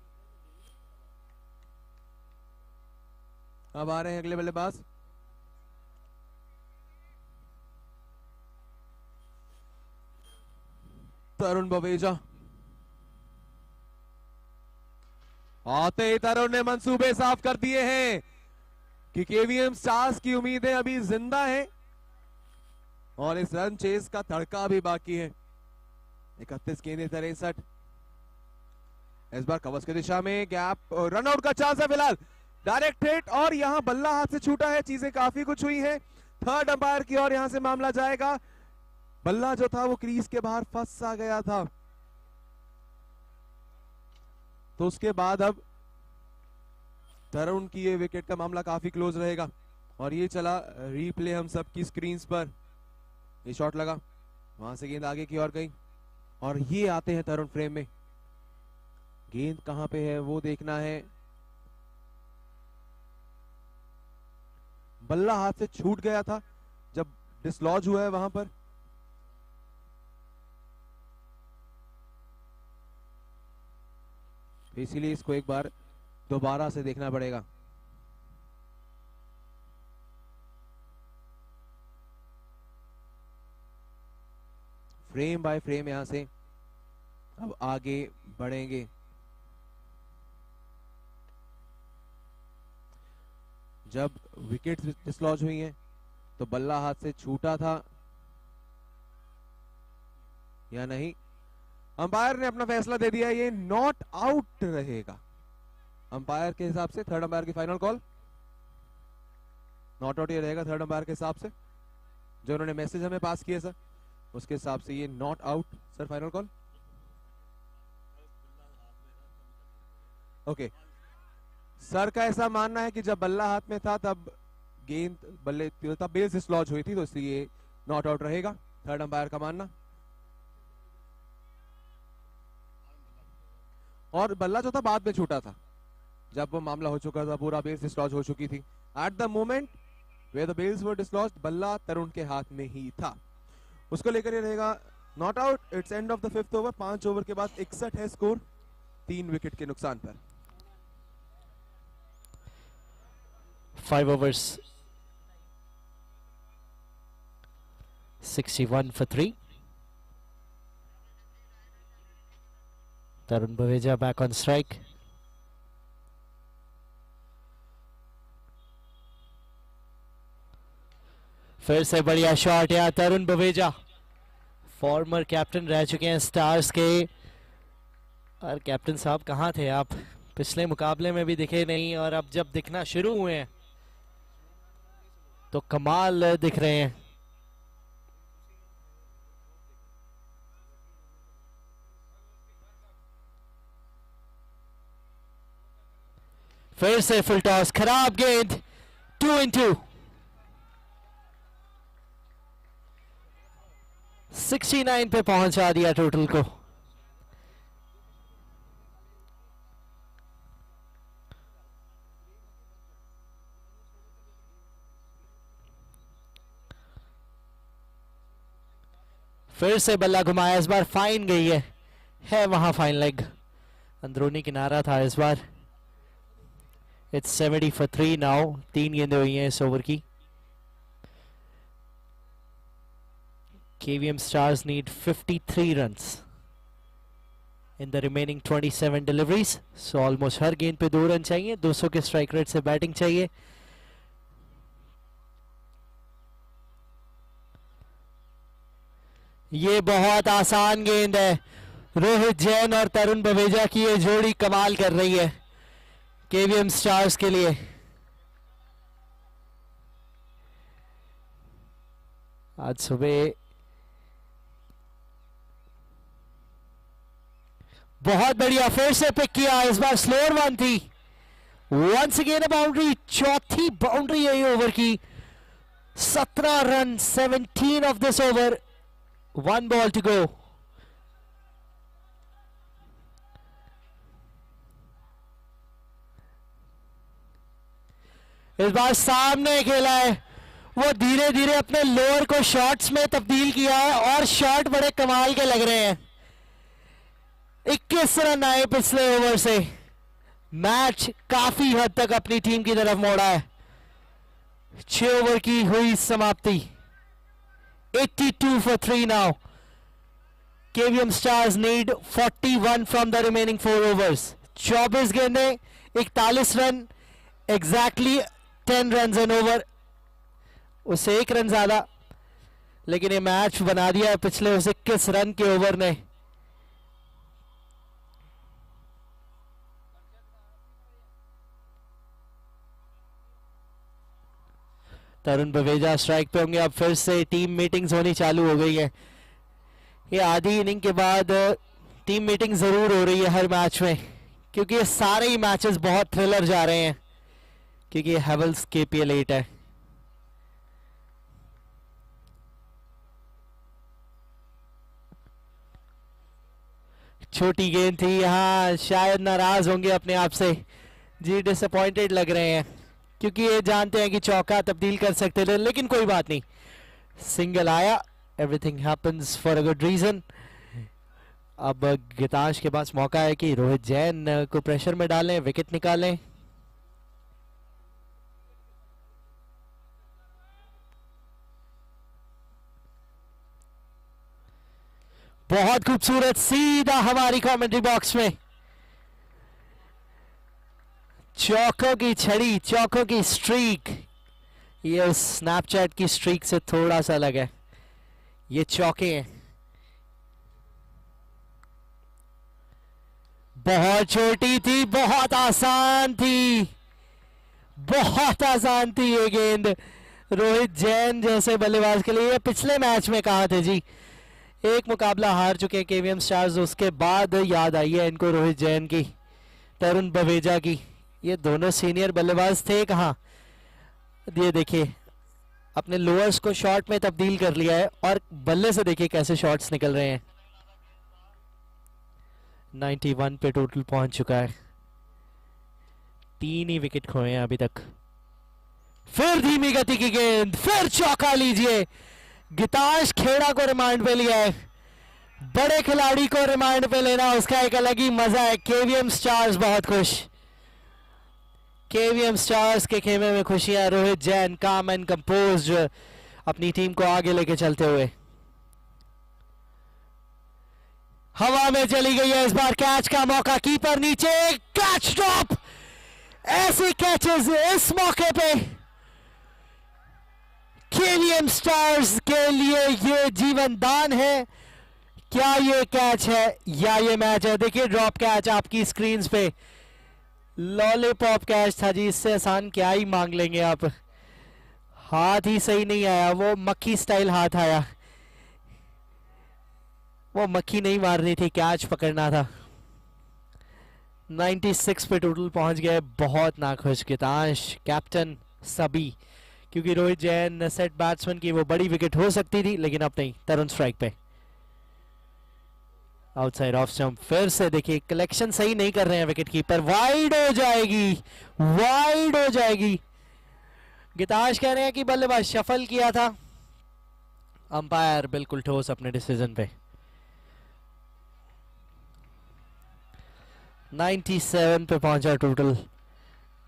अब आ रहे हैं अगले बल्लेबाज। तरुण बवेजा। आते ही तरुण ने मंसूबे साफ कर दिए हैं कि केवीएम स्टार्स की उम्मीदें अभी जिंदा हैं और इस रन चेस का तड़का भी बाकी है। 31 गेंदे 63। इस बार कवच की दिशा में गैप, रन आउट का चांस है फिलहाल, डायरेक्ट हिट और यहां बल्ला हाथ से छूटा है। चीजें काफी कुछ हुई हैं, थर्ड अंपायर की ओर यहां से मामला जाएगा। बल्ला जो था वो क्रीज के बाहर फंस सा गया था, तो उसके बाद अब तरुण की ये विकेट का मामला काफी क्लोज रहेगा। और ये चला रीप्ले हम सबकी स्क्रीन्स पर, ये शॉट लगा, वहां से गेंद आगे की ओर गई और ये आते हैं तरुण फ्रेम में। गेंद कहां पे है वो देखना है। बल्ला हाथ से छूट गया था जब डिसलॉज हुआ है वहां पर। इसीलिए इसको एक बार दोबारा से देखना पड़ेगा। फ्रेम बाय फ्रेम यहां से अब आगे बढ़ेंगे। जब विकेट डिसलॉज हुई हैं तो बल्ला हाथ से छूटा था या नहीं, अंपायर ने अपना फैसला दे दिया, ये नॉट आउट रहेगा। अंपायर के हिसाब से, थर्ड अंपायर की फाइनल कॉल, नॉट आउट ये रहेगा थर्ड अंपायर के हिसाब से। जो उन्होंने मैसेज हमें पास किया सर, उसके हिसाब से ये not out. Sir final call. Okay, sir का ऐसा मानना है कि जब बल्ला हाथ में था तब गेंद बल्ले तब बेल से डिसलॉज हुई थी, तो इसलिए नॉट आउट रहेगा, थर्ड अंपायर का मानना। और बल्ला जो था बाद में छूटा था, जब वो मामला हो चुका था, पूरा बेल्स डिसलॉज हो चुकी थी। At the moment where the bells were dislodged, बल्ला तरुण के हाथ में ही था, उसको लेकर ये रहेगा not out. It's end of the 5th over. 5 over के बाद 61 है स्कोर, 3 विकेट के नुकसान पर। 5 overs, 61 for 3. Tarun Baweja back on strike. फिर से बढ़िया शॉट या तरुण बवेजा, फॉर्मर कैप्टन रह चुके हैं स्टार्स के। और कैप्टन साहब कहाँ थे आप? पिछले मुकाबले में भी दिखे नहीं, और अब जब दिखना शुरू हुए हैं तो कमाल दिख रहे हैं। फिर से फुल टॉस, खराब गेंद, 2 in 2। 69 पे पहुंचा दिया टोटल को। फिर से बल्ला घुमाया, इस बार फाइन गई है वहां फाइन लेग, अंदरूनी किनारा था इस बार। It's 70 for 3 now. 3 गेंदें हुई हैं इस ओवर की। KVM Stars need 53 runs in the remaining 27 deliveries. So almost हर गेंद पे 2 रन चाहिए, 200 के स्ट्राइक रेट से बैटिंग चाहिए। ये बहुत आसान गेंद है, रोहित जैन और तरुण बवेजा की ये जोड़ी कमाल कर रही है KVM Stars के लिए। आज सुबह बहुत बढ़िया, फिर से पिक किया, इस बार स्लोअर वन थी। वंस अगेन बाउंड्री, चौथी बाउंड्री है ये ओवर की। 17 run, 17 off this over, 1 ball to go. इस बार सामने खेला है, वो धीरे धीरे अपने लोअर को शॉट्स में तब्दील किया है, और शॉट बड़े कमाल के लग रहे हैं। 21 रन आए पिछले ओवर से, मैच काफी हद तक अपनी टीम की तरफ मोड़ा है। 6 ओवर की हुई समाप्ति। 82 for 3 now. KVM Stars need 41 from the remaining 4 overs. 24 गेंदें, 41 run, exactly 10 runs an over, उससे 1 रन ज्यादा, लेकिन ये मैच बना दिया है पिछले उस 21 रन के ओवर ने। तरुण बवेजा स्ट्राइक पे होंगे। अब फिर से टीम मीटिंग्स होनी चालू हो गई है। ये आधी इनिंग के बाद टीम मीटिंग जरूर हो रही है हर मैच में, क्योंकि ये सारे ही मैचेस बहुत थ्रिलर जा रहे हैं, क्योंकि ये हेवल्स KPL 8 है। छोटी गेंद थी, यहाँ शायद नाराज होंगे अपने आप से जी, डिसअपॉइंटेड लग रहे हैं, क्योंकि ये जानते हैं कि चौका तब्दील कर सकते थे, लेकिन कोई बात नहीं, सिंगल आया। Everything happens for a good reason. अब गितांश के पास मौका है कि रोहित जैन को प्रेशर में डालें, विकेट निकालें। बहुत खूबसूरत, सीधा हमारी कमेंट्री बॉक्स में चौकों की छड़ी, चौकों की स्ट्रीक। ये उस स्नैपचैट की स्ट्रीक से थोड़ा सा अलग है, ये चौके हैं। बहुत छोटी थी, बहुत आसान थी, बहुत आसान थी ये गेंद। रोहित जैन जैसे बल्लेबाज के लिए। पिछले मैच में कहा थे जी, एक मुकाबला हार चुके हैं केवीएम स्टार्स, उसके बाद याद आई है इनको रोहित जैन की, तरुण बवेजा की। ये दोनों सीनियर बल्लेबाज थे कहाँ। ये देखिए अपने लोअर्स को शॉट में तब्दील कर लिया है और बल्ले से देखिए कैसे शॉट्स निकल रहे हैं। 91 पे टोटल पहुंच चुका है, 3 ही विकेट खोए हैं अभी तक। फिर धीमी गति की गेंद, फिर चौका लीजिए। गितांश खेड़ा को रिमांड पे लिया है। बड़े खिलाड़ी को रिमांड पे लेना उसका एक अलग ही मजा है। केवीएम स्टार्स बहुत खुश, केवीएम स्टार्स के खेमे में खुशियां। रोहित जैन काम एंड कंपोज्ड अपनी टीम को आगे लेके चलते हुए। हवा में चली गई है इस बार कैच का मौका, कीपर नीचे, कैच ड्रॉप। ऐसे कैचेस इस मौके पे केवीएम स्टार्स के लिए ये जीवन दान है। क्या ये कैच है या ये मैच है? देखिए ड्रॉप कैच आपकी स्क्रीन पे, लॉलीपॉप कैच था जी, इससे आसान क्या ही मांग लेंगे आप। हाथ ही सही नहीं आया, वो मक्खी स्टाइल हाथ आया। वो मक्खी नहीं मारनी थी, कैच पकड़ना था। 96 पे टोटल पहुंच गए। बहुत नाखुश गितांश, कैप्टन सभी, क्योंकि रोहित जैन सेट बैट्समैन की वो बड़ी विकेट हो सकती थी, लेकिन अब नहीं। तरुण स्ट्राइक पे, आउटसाइड ऑफ स्टंप। फिर से देखिए कलेक्शन सही नहीं कर रहे हैं विकेट कीपर, वाइड हो जाएगी, वाइड हो जाएगी। गितांश कह रहे हैं कि बल्लेबाज शफल किया था, अंपायर बिल्कुल ठोस अपने डिसीजन पे। 97 पे पहुंचा टोटल।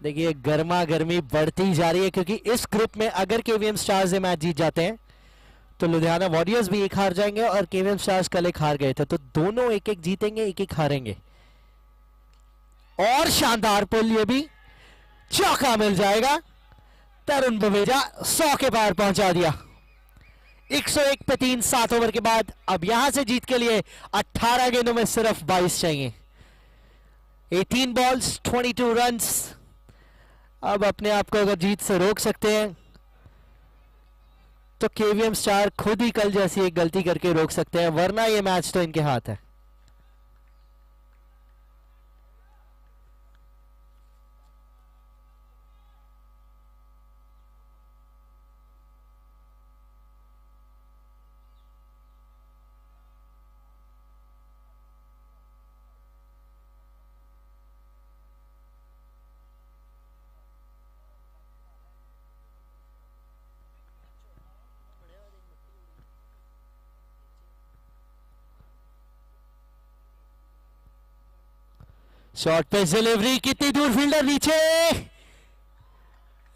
देखिए गर्मा गर्मी बढ़ती जा रही है, क्योंकि इस ग्रुप में अगर केवीएम स्टार्स ये मैच जीत जाते हैं तो लुधियाना वॉरियर्स भी एक हार जाएंगे और केवीएम स्टार्स कल एक हार गए थे, तो दोनों एक एक जीतेंगे, एक एक हारेंगे। और शानदार पुल, ये भी चौका मिल जाएगा। तरुण बवेजा 100 के पार पहुंचा दिया। 101 पे 3 7 ओवर के बाद। अब यहां से जीत के लिए 18 गेंदों में सिर्फ 22 चाहिए। 18 बॉल्स 22 रन्स। अब अपने आप को अगर जीत से रोक सकते हैं तो केवीएम स्टार खुद ही कल जैसी एक गलती करके रोक सकते हैं, वरना ये मैच तो इनके हाथ है। शॉर्ट पे डिलीवरी, कितनी दूर, फील्डर नीचे,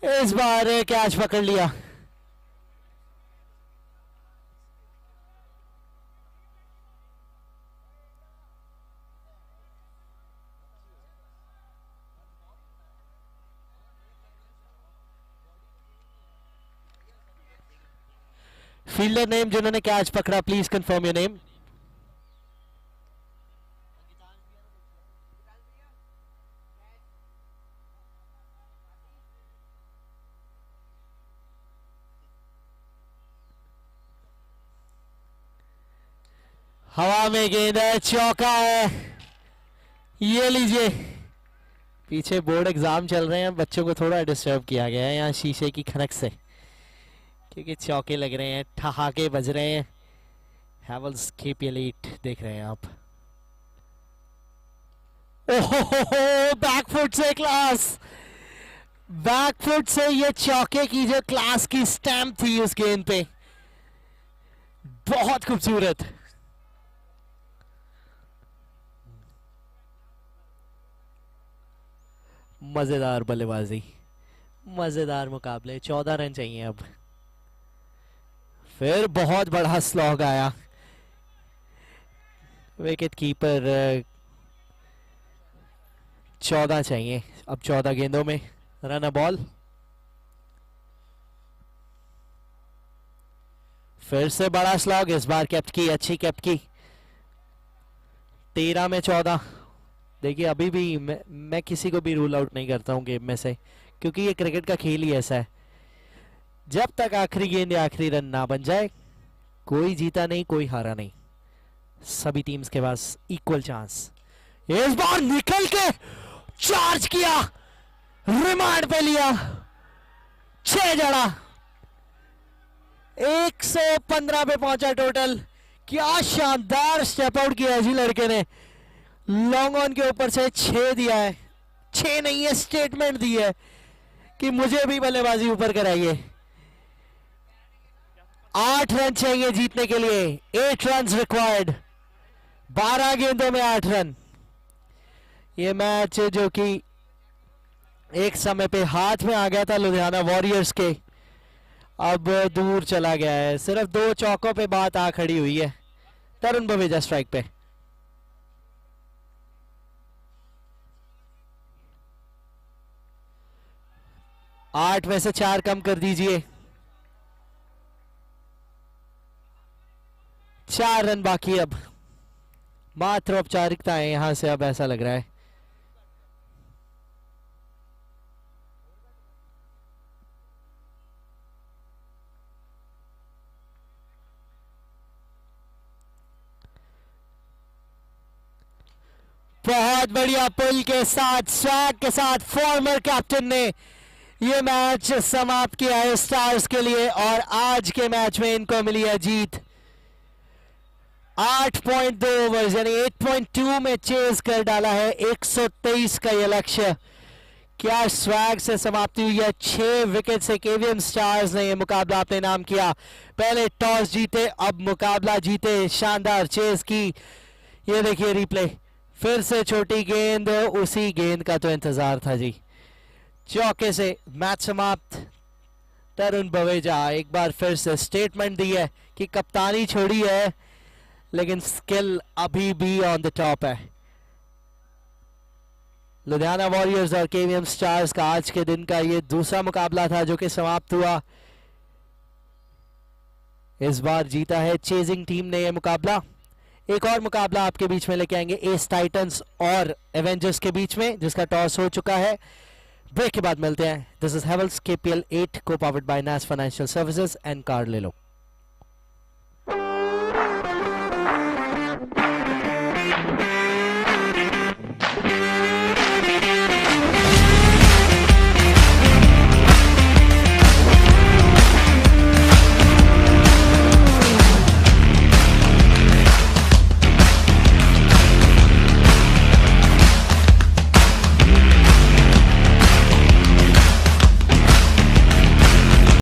इस बार कैच पकड़ लिया। फील्डर नेम जिन्होंने कैच पकड़ा, प्लीज कंफर्म योर नेम। हवा में गेंद है, चौका है, ये लीजिए। पीछे बोर्ड एग्जाम चल रहे हैं, बच्चों को थोड़ा डिस्टर्ब किया गया है यहाँ शीशे की खनक से, क्योंकि चौके लग रहे हैं, ठहाके बज रहे हैं। हैवल्स कीप एलीट देख रहे हैं आप। ओहो, बैकफुट से क्लास, बैकफुट से ये चौके की जो क्लास की स्टैम्प थी उस गेंद पे, बहुत खूबसूरत। मजेदार बल्लेबाजी, मजेदार मुकाबले। 14 रन चाहिए अब। फिर बहुत बड़ा स्लॉग आया, विकेट कीपर 14 चाहिए अब 14 गेंदों में। Run a ball. फिर से बड़ा स्लॉग, इस बार कैप्ट की, अच्छी कैप्ट की। 13 में 14। देखिए अभी भी मैं किसी को भी रूल आउट नहीं करता हूं गेम में से, क्योंकि ये क्रिकेट का खेल ही ऐसा है। जब तक आखिरी गेंद या आखिरी रन ना बन जाए कोई जीता नहीं कोई हारा नहीं, सभी टीम्स के पास इक्वल चांस। इस बार निकल के चार्ज किया, रिमांड पे लिया, 6 जड़ा, 115 पे पहुंचा टोटल। क्या शानदार स्टेप आउट किया जी लड़के ने, लॉन्ग ऑन के ऊपर से 6 दिया है, 6 नहीं है, स्टेटमेंट दी है कि मुझे भी बल्लेबाजी ऊपर कराइए। 8 रन चाहिए जीतने के लिए, 8 रन रिक्वायर्ड, 12 गेंदों में 8 रन। ये मैच जो कि एक समय पे हाथ में आ गया था लुधियाना वॉरियर्स के, अब दूर चला गया है। सिर्फ 2 चौकों पे बात आ खड़ी हुई है। तरुण बवेजा स्ट्राइक पे। आठ में से 4 कम कर दीजिए, 4 रन बाकी। अब मात्र औपचारिकता है यहां से, अब ऐसा लग रहा है। बहुत बढ़िया पुल के साथ, स्वैग के साथ फॉर्मर कैप्टन ने ये मैच समाप्त किया है स्टार्स के लिए, और आज के मैच में इनको मिली है जीत। 8.2 ओवर्स यानी 8.2 में चेज कर डाला है 123 का ये लक्ष्य। क्या स्वैग से समाप्ति हुई है। 6 विकेट से केवीएम स्टार्स ने ये मुकाबला अपने नाम किया। पहले टॉस जीते, अब मुकाबला जीते, शानदार चेज की। ये देखिए रिप्ले, फिर से छोटी गेंद, उसी गेंद का तो इंतजार था जी। चौके से मैच समाप्त। तरुण बवेजा एक बार फिर से स्टेटमेंट दी है कि कप्तानी छोड़ी है लेकिन स्किल अभी भी ऑन द टॉप है। लुधियाना वॉरियर्स और केवीएम स्टार्स का आज के दिन का ये दूसरा मुकाबला था जो कि समाप्त हुआ। इस बार जीता है चेजिंग टीम ने ये मुकाबला। एक और मुकाबला आपके बीच में लेके आएंगे एस टाइटंस और एवेंजर्स के बीच में, जिसका टॉस हो चुका है। ब्रेक के बाद मिलते हैं। दिस इज हेवल्स KPL 8 को पावर्ड बाय नास फाइनेंशियल सर्विसेज एंड कार ले लो।